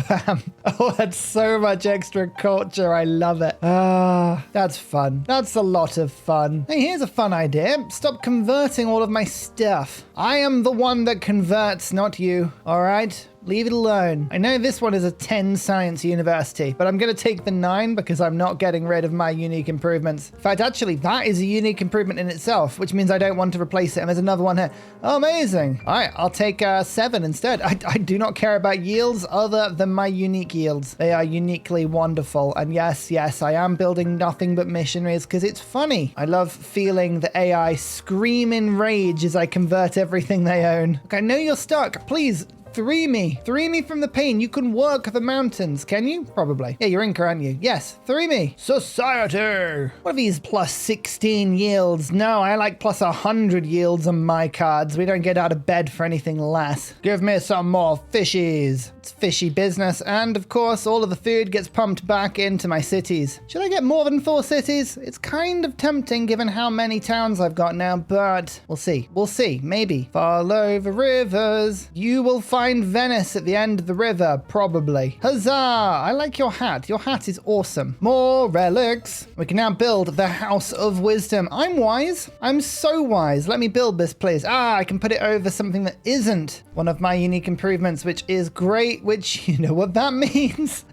Bam. Oh, that's so much extra culture. I love it. Ah, that's fun. That's a lot of fun. Hey, here's a fun idea. Stop converting all of my stuff. I am the one that converts, not you. All right? Leave it alone. I know this one is a 10 science university, but I'm going to take the 9 because I'm not getting rid of my unique improvements. In fact, actually, that is a unique improvement in itself, which means I don't want to replace it. And there's another one here. Oh, amazing. All right, I'll take 7 instead. I do not care about yields other than my unique yields. They are uniquely wonderful. And yes, I am building nothing but missionaries because it's funny. I love feeling the AI scream in rage as I convert everything they own. Okay, I know you're stuck. Please. Free me from the pain. You can work the mountains, can you? Probably. Yeah, you're Inca, aren't you? Yes, free me. Society. What are these +16 yields? No, I like +100 yields on my cards. We don't get out of bed for anything less. Give me some more fishies. It's fishy business. And of course, all of the food gets pumped back into my cities. Should I get more than 4 cities? It's kind of tempting given how many towns I've got now, but we'll see. We'll see. Maybe. Follow the rivers. You will find Venice at the end of the river, probably. Huzzah! I like your hat. Your hat is awesome. More relics. We can now build the House of Wisdom. I'm wise. I'm so wise. Let me build this, please. Ah, I can put it over something that isn't one of my unique improvements, which is great, which you know what that means.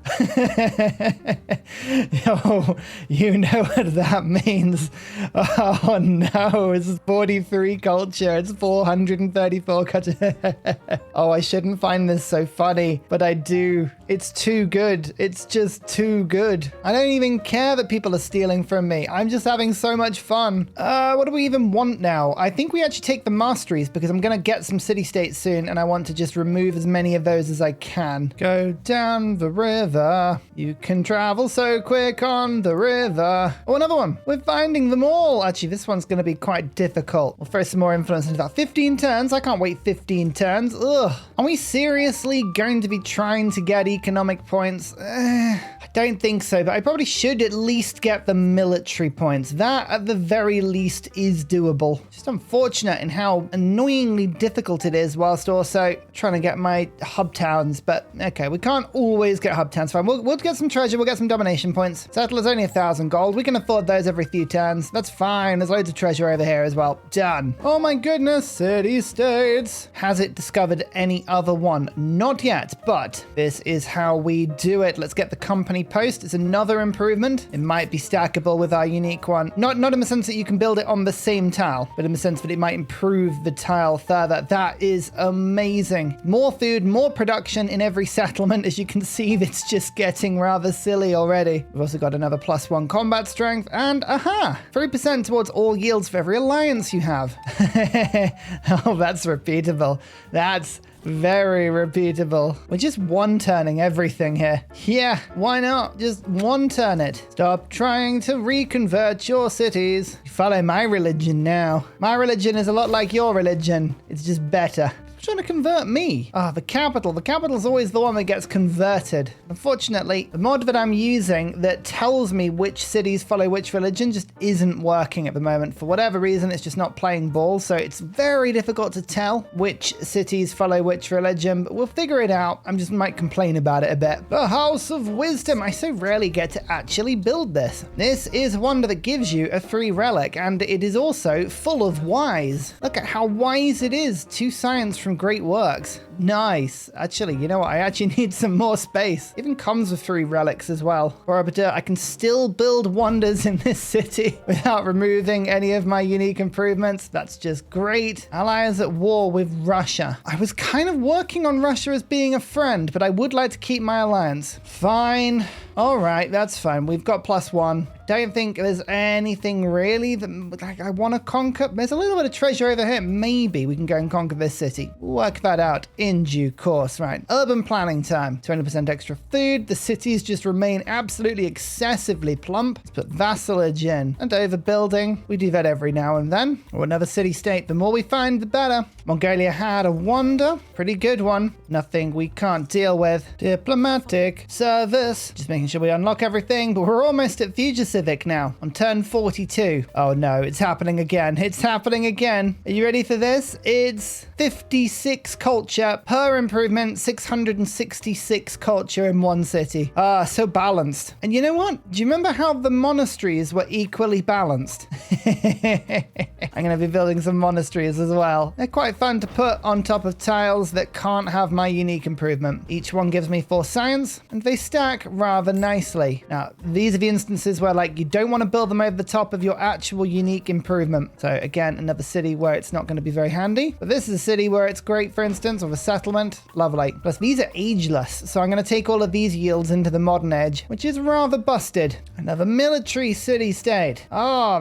Oh, you know what that means. Oh no, it's 43 culture. It's 434 culture. Oh, I shouldn't find this so funny, but I do. It's too good. It's just too good. I don't even care that people are stealing from me. I'm just having so much fun. What do we even want now? I think we actually take the masteries because I'm going to get some city-states soon and I want to just remove as many of those as I can. Go down the river. You can travel so quick on the river. Oh, another one. We're finding them all. Actually, this one's going to be quite difficult. We'll throw some more influence into that. 15 turns. I can't wait 15 turns. Ugh. And we seriously going to be trying to get economic points? I don't think so, but I probably should at least get the military points. That, at the very least, is doable. Just unfortunate in how annoyingly difficult it is, whilst also trying to get my hub towns. But okay, we can't always get hub towns. Fine, we'll get some treasure, we'll get some domination points. Settler's only 1,000 gold. We can afford those every few turns. That's fine. There's loads of treasure over here as well. Done. Oh my goodness, city-states. Has it discovered any other one? Not yet, but this is how we do it. Let's get the company post. It's another improvement. It might be stackable with our unique one. Not in the sense that you can build it on the same tile, but in the sense that it might improve the tile further. That is amazing. More food, more production in every settlement. As you can see, it's just getting rather silly already. We've also got another +1 combat strength and 3% towards all yields for every alliance you have. Oh, that's repeatable. That's very repeatable. We're just one-turning everything here. Yeah, why not? Just one-turn it. Stop trying to reconvert your cities. Follow my religion now. My religion is a lot like your religion. It's just better. Trying to convert me. The capital. The capital is always the one that gets converted. Unfortunately, the mod that I'm using that tells me which cities follow which religion just isn't working at the moment. For whatever reason, it's just not playing ball. So it's very difficult to tell which cities follow which religion, but we'll figure it out. I just might complain about it a bit. The House of Wisdom. I so rarely get to actually build this. This is a wonder that gives you a free relic, and it is also full of wise. Look at how wise it is. 2 science from great works. Nice. Actually, you know what? I actually need some more space. Even comes with 3 relics as well. I can still build wonders in this city without removing any of my unique improvements. That's just great. Allies at war with Russia. I was kind of working on Russia as being a friend, but I would like to keep my alliance. Fine. All right, that's fine. We've got +1. Don't think there's anything really that I want to conquer. There's a little bit of treasure over here. Maybe we can go and conquer this city. Work that out in due course. Right, urban planning time. 20% extra food. The cities just remain absolutely excessively plump. Let's put vassalage in. And overbuilding. We do that every now and then. Or another city-state. The more we find, the better. Mongolia had a wonder. Pretty good one. Nothing we can't deal with. Diplomatic service. Just making sure we unlock everything, but we're almost at future civic now on turn 42. Oh no, it's happening again. It's happening again. Are you ready for this? It's 56 culture per improvement, 666 culture in one city. So balanced. And you know what? Do you remember how the monasteries were equally balanced? I'm going to be building some monasteries as well. They're quite fun to put on top of tiles that can't have my unique improvement. Each one gives me 4 science, and they stack rather nicely. Now, these are the instances where you don't want to build them over the top of your actual unique improvement. So again, another city where it's not going to be very handy. But this is a city where it's great, for instance, of a settlement. Lovely. Plus, these are ageless. So I'm going to take all of these yields into the modern age, which is rather busted. Another military city-state.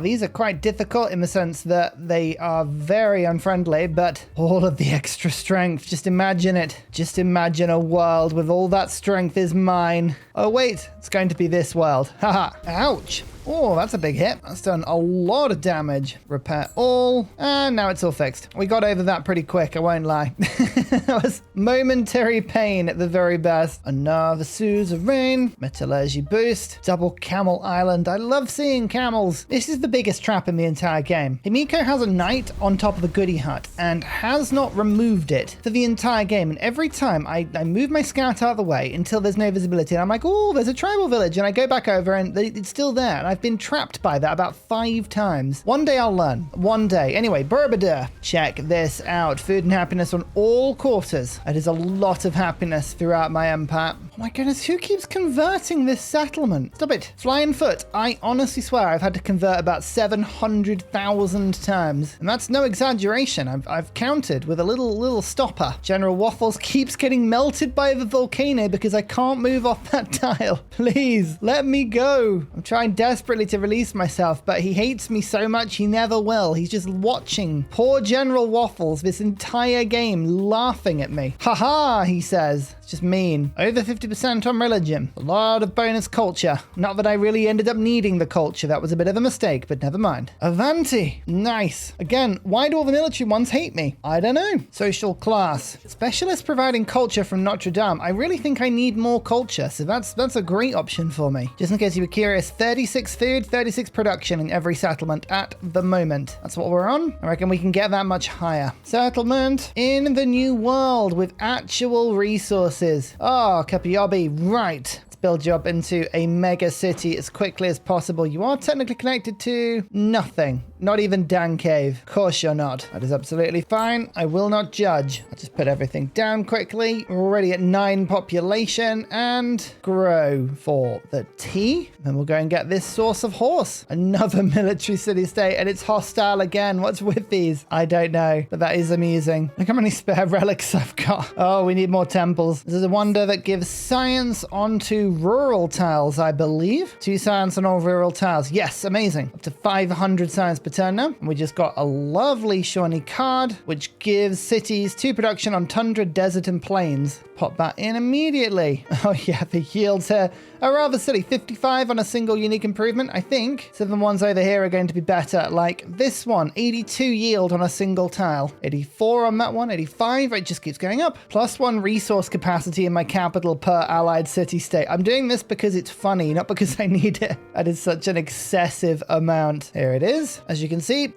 These are quite difficult in the sense that they are very unfriendly, but all of the extra strength. Just imagine it. Just imagine a world with all that strength is mine. Oh, wait. It's going to be this world. Haha. Ouch. Oh, that's a big hit. That's done a lot of damage. Repair all. And now it's all fixed. We got over that pretty quick, I won't lie. That was momentary pain at the very best. Another suzerain. Metallurgy boost. Double camel island. I love seeing camels. This is the biggest trap in the entire game. Himiko has a knight on top of the goodie hut and has not removed it for the entire game. And every time I move my scout out of the way until there's no visibility, and I'm like, oh, there's a tribal village. And I go back over and it's still there. And I've been trapped by that about 5 times. One day I'll learn. One day. Anyway, Bourbada. Check this out. Food and happiness on all quarters. That is a lot of happiness throughout my empire. Oh my goodness, who keeps converting this settlement? Stop it. Flying foot. I honestly swear I've had to convert about 700,000 times. And that's no exaggeration. I've counted with a little stopper. General Waffles keeps getting melted by the volcano because I can't move off that tile. Please, let me go. I'm trying desperately to release myself, but he hates me so much he never will. He's just watching poor General Waffles this entire game laughing at me. Haha, he says. It's just mean. Over 50% 50% on religion. A lot of bonus culture. Not that I really ended up needing the culture. That was a bit of a mistake, but never mind. Avanti. Nice. Again, why do all the military ones hate me? I don't know. Social class. Specialist providing culture from Notre Dame. I really think I need more culture, so that's a great option for me. Just in case you were curious, 36 food, 36 production in every settlement at the moment. That's what we're on. I reckon we can get that much higher. Settlement in the New World with actual resources. Oh, Kapiyobi, right. Build you up into a mega city as quickly as possible. You are technically connected to nothing. Not even Dan Cave. Of course you're not. That is absolutely fine. I will not judge. I'll just put everything down quickly. We're already at 9 population and grow for the tea. Then we'll go and get this source of horse. Another military city-state, and it's hostile again. What's with these? I don't know, but that is amusing. Look how many spare relics I've got. Oh, we need more temples. This is a wonder that gives science onto rural tiles, I believe. 2 science on all rural tiles. Yes, amazing. Up to 500 science per turn now. And we just got a lovely shiny card, which gives cities 2 production on tundra, desert, and plains. Pop that in immediately. Oh yeah, the yields here are rather silly. 55 on a single unique improvement, I think. So the ones over here are going to be better. Like this one, 82 yield on a single tile. 84 on that one, 85. It just keeps going up. +1 resource capacity in my capital per allied city-state. I'm doing this because it's funny, not because I need it. That is such an excessive amount. Here it is. As you can see,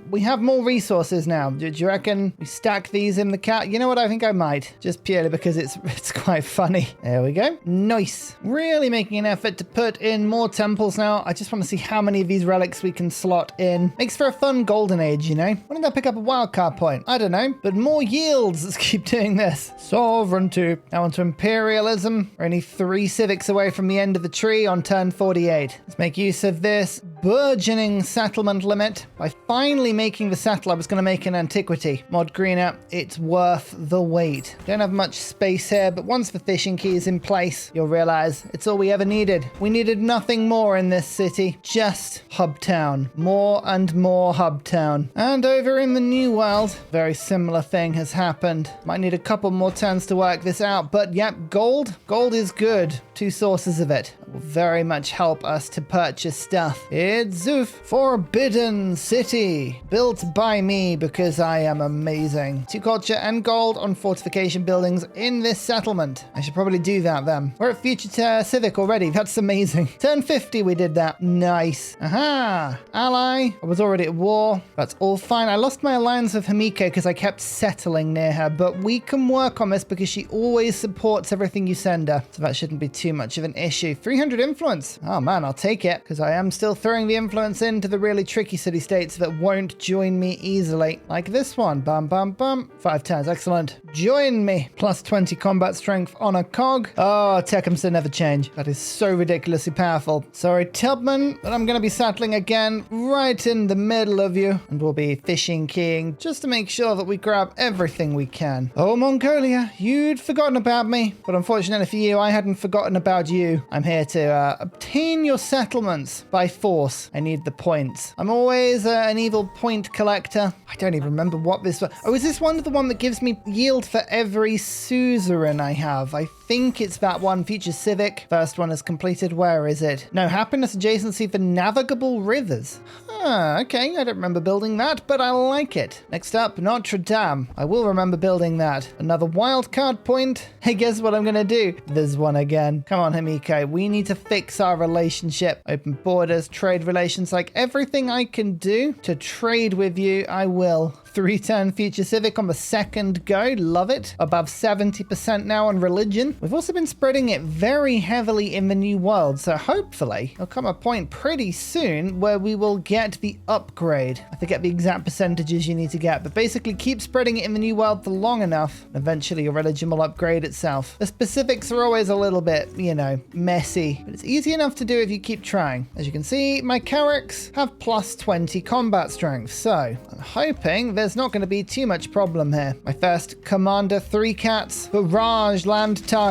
we have more resources now. Do you reckon we stack these in the cat? You know what? I think I might. Just purely because it's quite funny. There we go. Nice. Really making an effort to put in more temples now. I just want to see how many of these relics we can slot in. Makes for a fun golden age, you know? Why don't I pick up a wildcard point? I don't know, but more yields. Let's keep doing this. Sovereignty. Now onto imperialism. We're only 3 civics away from the end of the tree on turn 48. Let's make use of this burgeoning settlement limit by finally making the settle. I was going to make an antiquity. Mod greener. It's worth the wait. Don't have much space here, but once the fishing key is in place, you'll realize it's all we ever needed. We needed nothing more in this city, just hub town. More and more hub town. And over in the New World, very similar thing has happened. Might need a couple more turns to work this out, but yep, gold. Gold is good. 2 sources of it. It will very much help us to purchase stuff. It's Zoof, Forbidden City, built by me because I am amazing. 2 culture and gold on fortification buildings in this settlement. I should probably do that then. We're at future civic already. That's amazing. Turn 50 we did that. Nice. Aha. Ally. I was already at war. That's all fine. I lost my alliance with Himiko because I kept settling near her, but we can work on this because she always supports everything you send her. So that shouldn't be too much of an issue. 300 influence. Oh man, I'll take it because I am still throwing the influence into the really tricky city-states that won't join me easily. Like this one. Bam, bam, bam. 5 turns. Excellent. Join me. +20 combat strength on a cog. Oh, Tecumseh never change. That is so ridiculously powerful. Sorry, Tubman, but I'm going to be settling again right in the middle of you. And we'll be fishing keying just to make sure that we grab everything we can. Oh, Mongolia, you'd forgotten about me. But unfortunately for you, I hadn't forgotten about you. I'm here to obtain your settlements by force. I need the points. I'm always an evil point collector. I don't even remember what this was. Oh, is this one the one that gives me yield for every suzerain I have? I think it's that one. Future civic. First one is completed. Where is it? No, happiness adjacency for navigable rivers. Okay. I don't remember building that, but I like it. Next up, Notre Dame. I will remember building that. Another wildcard point. Hey, guess what I'm going to do? There's one again. Come on, Himiko. We need to fix our relationship. Open borders, trade relations, like everything I can do to trade with you, I will. 3-turn future civic on the second go. Love it. Above 70% now on religion. We've also been spreading it very heavily in the New World, so hopefully there'll come a point pretty soon where we will get the upgrade. I forget the exact percentages you need to get, but basically keep spreading it in the New World for long enough, and eventually your religion will upgrade itself. The specifics are always a little bit, you know, messy, but it's easy enough to do if you keep trying. As you can see, my Carracks have +20 combat strength, so I'm hoping there's not going to be too much problem here. My first commander 3 cats, barrage land target,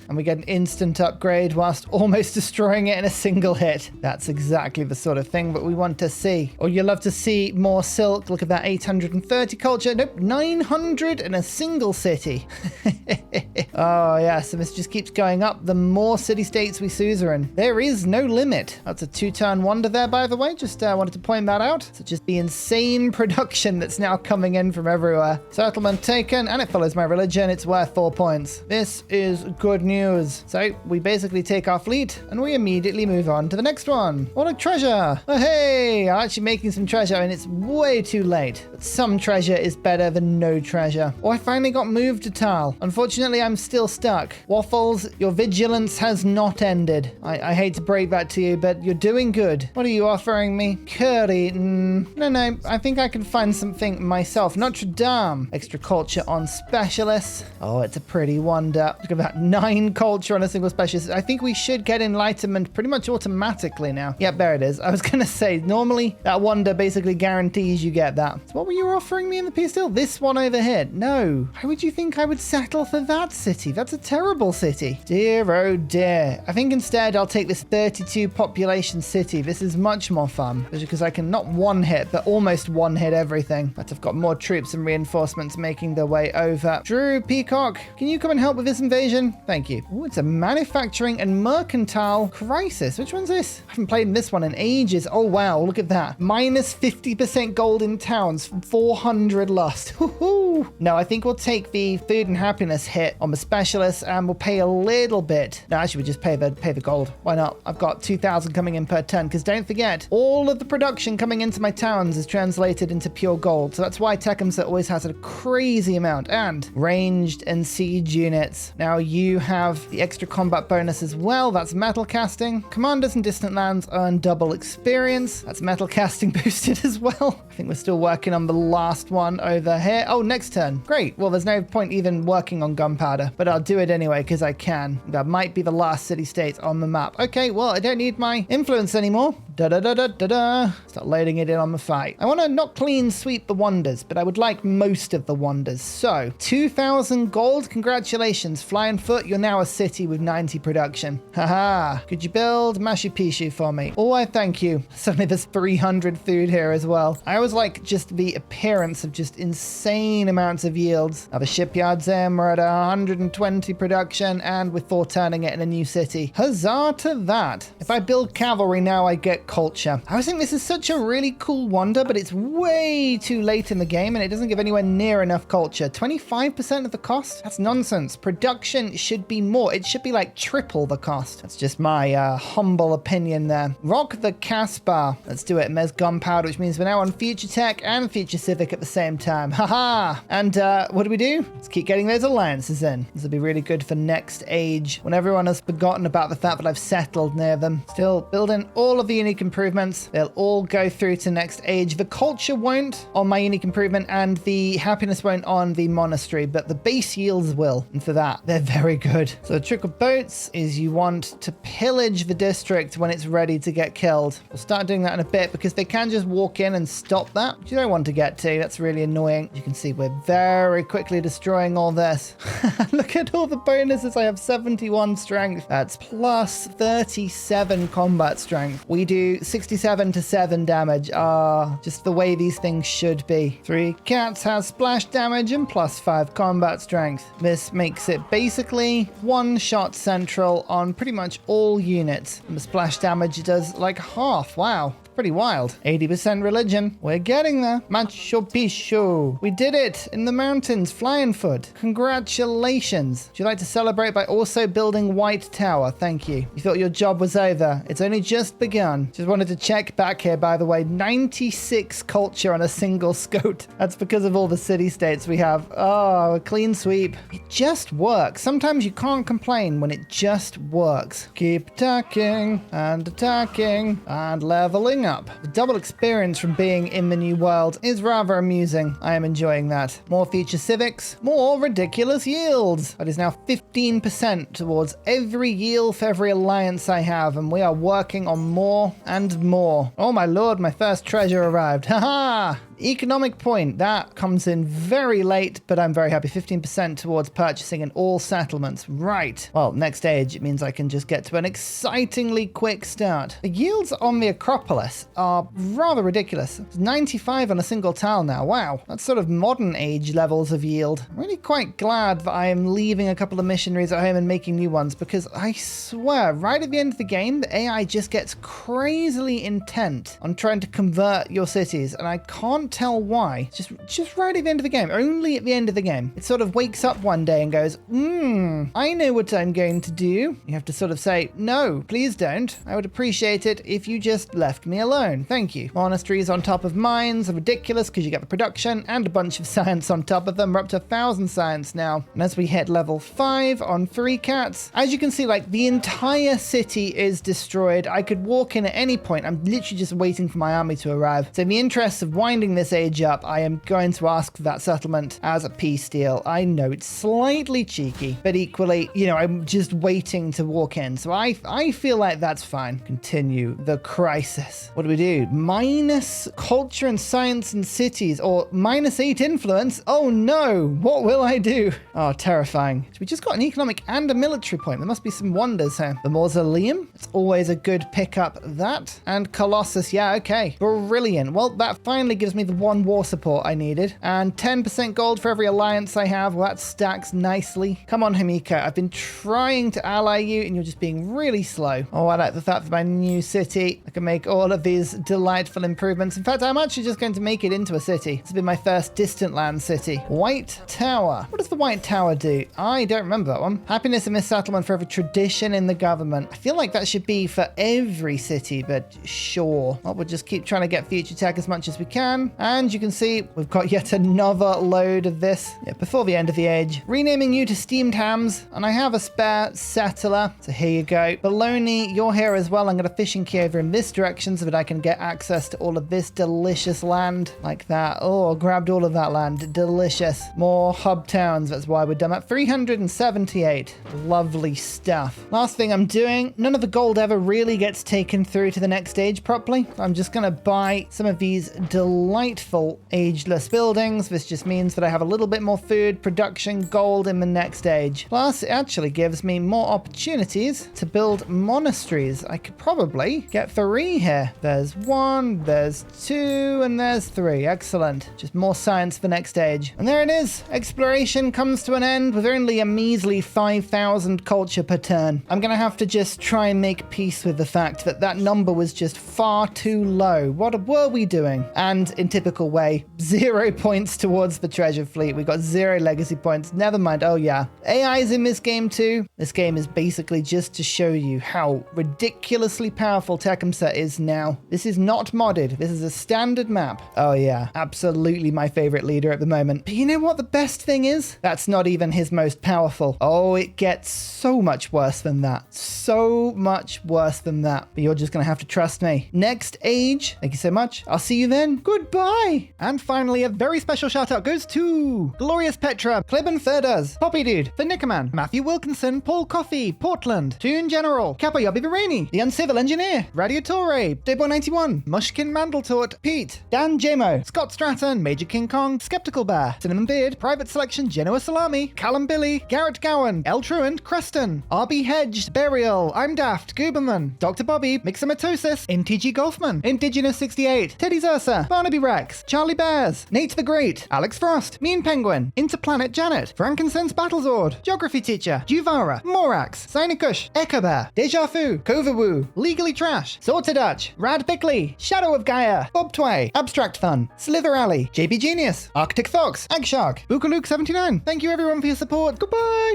and we get an instant upgrade whilst almost destroying it in a single hit. That's exactly the sort of thing that we want to see. Or you'll love to see more silk. Look at that, 830 culture. Nope, 900 in a single city. Oh, yes, and this just keeps going up the more city-states we suzerain. There is no limit. That's a 2-turn wonder there, by the way. Just wanted to point that out. So just the insane production that's now coming in from everywhere. Settlement taken, and it follows my religion. It's worth 4 points. This is good news. So we basically take our fleet, and we immediately move on to the next one. What a treasure. Oh, hey, I'm actually making some treasure, and it's way too late. But some treasure is better than no treasure. Oh, I finally got moved to Tal. Unfortunately, I'm still stuck. Waffles, your vigilance has not ended. I hate to break that to you, but you're doing good. What are you offering me? Curry? No, I think I can find something myself. Notre Dame. Extra culture on specialists. Oh, it's a pretty wonder. Look at that, 9 culture on a single specialist. I think we should get enlightenment pretty much automatically now. Yep, there it is. I was gonna say, normally that wonder basically guarantees you get that. So what were you offering me in the peace deal? This one over here. No. Why would you think I would settle for that city? That's a terrible city. Dear, oh dear. I think instead I'll take this 32 population city. This is much more fun because I can not one hit, but almost one hit everything. But I've got more troops and reinforcements making their way over. Drew Peacock, can you come and help with this invasion? Thank you. Oh, it's a manufacturing and mercantile crisis. Which one's this? I haven't played in this one in ages. Oh, wow. Look at that. Minus 50% gold in towns, 400 lust. Woohoo! No, I think we'll take the food and happiness hit on the specialist and we'll pay a little bit. No, actually, we just pay the gold. Why not? I've got 2,000 coming in per turn because don't forget, all of the production coming into my towns is translated into pure gold. So that's why Tecumseh always has a crazy amount. And ranged and siege units. Now you have the extra combat bonus as well. That's metal casting. Commanders in distant lands earn double experience. That's metal casting boosted as well. I think we're still working on the last one over here. Oh, next turn. Great. Well, there's no point even working on gunpowder, but I'll do it anyway because I can. That might be the last city-state on the map. Okay, well, I don't need my influence anymore. Da-da-da-da-da-da. Start loading it in on the fight. I want to not clean sweep the wonders, but I would like most of the wonders. So, 2,000 gold. Congratulations. Flying Foot, you're now a city with 90 production. Haha. Could you build Machu Picchu for me? Oh, I thank you. Suddenly there's 300 food here as well. I always like just the appearance of just insane amounts of yields. Now the shipyard's in. We're at 120 production, and we're 4 turning it in a new city. Huzzah to that. If I build cavalry now, I get culture. I always think this is such a really cool wonder, but it's way too late in the game and it doesn't give anywhere near enough culture. 25% of the cost? That's nonsense. Production should be more. It should be like triple the cost. That's just my humble opinion there. Rock the Caspar. Let's do it. And there's gunpowder, which means we're now on Future Tech and Future Civic at the same time. Haha. And what do? Let's keep getting those alliances in. This will be really good for next age when everyone has forgotten about the fact that I've settled near them. Still building all of the unique improvements. They'll all go through to next age. The culture won't on my unique improvement and the happiness won't on the monastery, but the base yields will. And for that, they're very good. So the trick of boats is you want to pillage the district when it's ready to get killed. We'll start doing that in a bit because they can just walk in and stop that, which you don't want to get to. That's really annoying. You can see we're very quickly destroying all this. Look at all the bonuses. I have 71 strength. That's plus 37 combat strength. We do 67 to 7 damage. Just the way these things should be. 3 cats has splash damage and plus 5 combat strength. This makes it basically one shot central on pretty much all units. And the splash damage does like half. Wow. Pretty wild. 80% religion. We're getting there. Machu Picchu. We did it in the mountains. Flying Foot. Congratulations. Would you like to celebrate by also building White Tower? Thank you. You thought your job was over. It's only just begun. Just wanted to check back here, by the way. 96 culture on a single scout. That's because of all the city-states we have. Oh, a clean sweep. It just works. Sometimes you can't complain when it just works. Keep attacking and leveling up. The double experience from being in the new world is rather amusing. I am enjoying that. More future civics, more ridiculous yields. That is now 15% towards every yield for every alliance I have, and we are working on more and more. Oh my lord, my first treasure arrived. Haha! Economic point, that comes in very late, but I'm very happy. 15% towards purchasing in all settlements. Right. Well, next stage, it means I can just get to an excitingly quick start. The yields on the Acropolis are rather ridiculous. It's 95 on a single tile now. Wow. That's sort of modern age levels of yield. I'm really quite glad that I am leaving a couple of missionaries at home and making new ones, because I swear, right at the end of the game, the AI just gets crazily intent on trying to convert your cities, and I can't tell why. Just right at the end of the game, only at the end of the game. It sort of wakes up one day and goes, I know what I'm going to do. You have to sort of say, no, please don't. I would appreciate it if you just left me alone. Thank you. Monasteries on top of mines are ridiculous because you get the production and a bunch of science on top of them. We're up to 1,000 science now. And as we hit level 5 on 3 cats, as you can see, like, the entire city is destroyed. I could walk in at any point. I'm literally just waiting for my army to arrive. So in the interest of winding this age up, I am going to ask for that settlement as a peace deal. I know it's slightly cheeky, but equally, you know, I'm just waiting to walk in. So I feel like that's fine. Continue the crisis. What do we do? Minus culture and science and cities, or -8 influence. Oh no, what will I do? Oh, terrifying. We just got an economic and a military point. There must be some wonders here. The mausoleum, it's always a good pickup. That and Colossus. Yeah, okay, brilliant. Well, that finally gives me the 1 war support I needed, and 10% gold for every alliance I have. Well, that stacks nicely. Come on, Himiko, I've been trying to ally you and you're just being really slow. Oh, I like the fact that my new city, I can make all of these delightful improvements. In fact, I'm actually just going to make it into a city. This will be my first distant land city. White Tower. What does the White Tower do? I don't remember that one. Happiness in this settlement for every tradition in the government. I feel like that should be for every city, but sure. Well, we'll just keep trying to get future tech as much as we can. And you can see we've got yet another load of this before the end of the age. Renaming you to steamed hams, and I have a spare settler, so here you go. Baloney, you're here as well. I'm going to fishing key over in this direction so that I can get access to all of this delicious land like that. Oh, grabbed all of that land. Delicious. More hub towns. That's why we're done at 378. Lovely stuff. Last thing I'm doing, none of the gold ever really gets taken through to the next stage properly. I'm just going to buy some of these delightful ageless buildings. This just means that I have a little bit more food, production, gold in the next stage. Plus, it actually gives me more opportunities to build monasteries. I could probably get 3 here. There's 1, there's 2, and there's 3. Excellent. Just more science for next stage. And there it is. Exploration comes to an end with only a measly 5,000 culture per turn. I'm going to have to just try and make peace with the fact that that number was just far too low. What were we doing? And in typical way, 0 points towards the treasure fleet. We got 0 legacy points. Never mind. Oh yeah. AI is in this game too. This game is basically just to show you how ridiculously powerful Tecumseh is now. This is not modded. This is a standard map. Oh yeah. Absolutely my favorite leader at the moment. But you know what the best thing is? That's not even his most powerful. Oh, it gets so much worse than that. So much worse than that. But you're just going to have to trust me. Next age. Thank you so much. I'll see you then. Goodbye. And finally, a very special shout out goes to Glorious Petra, Clibben Ferdas, Poppy Dude, The Nickerman, Matthew Wilkinson, Paul Coffey, Portland, Toon General, Capoyobi Virani, The Uncivil Engineer, Radiatore, Debo91, Mushkin Mandletort, Pete, Dan Jamo, Scott Stratton, Major King Kong, Skeptical Bear, Cinnamon Beard, Private Selection, Genoa Salami, Callum Billy, Garrett Gowan, El Truant, Creston, RB Hedged, Burial, I'm Daft, Gooberman, Dr. Bobby, Mixomatosis, NTG Golfman, Indigenous 68, Teddy's Ursa, Barnaby Rex, Charlie Bears, Nate the Great, Alex Frost, Mean Penguin, Interplanet Janet, Frankincense Battlezord, Geography Teacher, Juvara, Morax, Sinikush, Echobear, Deja Fu, Kovawoo, Legally Trash, Sorted Dutch, Rad Bickley, Shadow of Gaia, Bob Tway, Abstract Fun, Slither Alley, JB Genius, Arctic Fox, Eggshark, Bookaluk79. Thank you everyone for your support. Goodbye!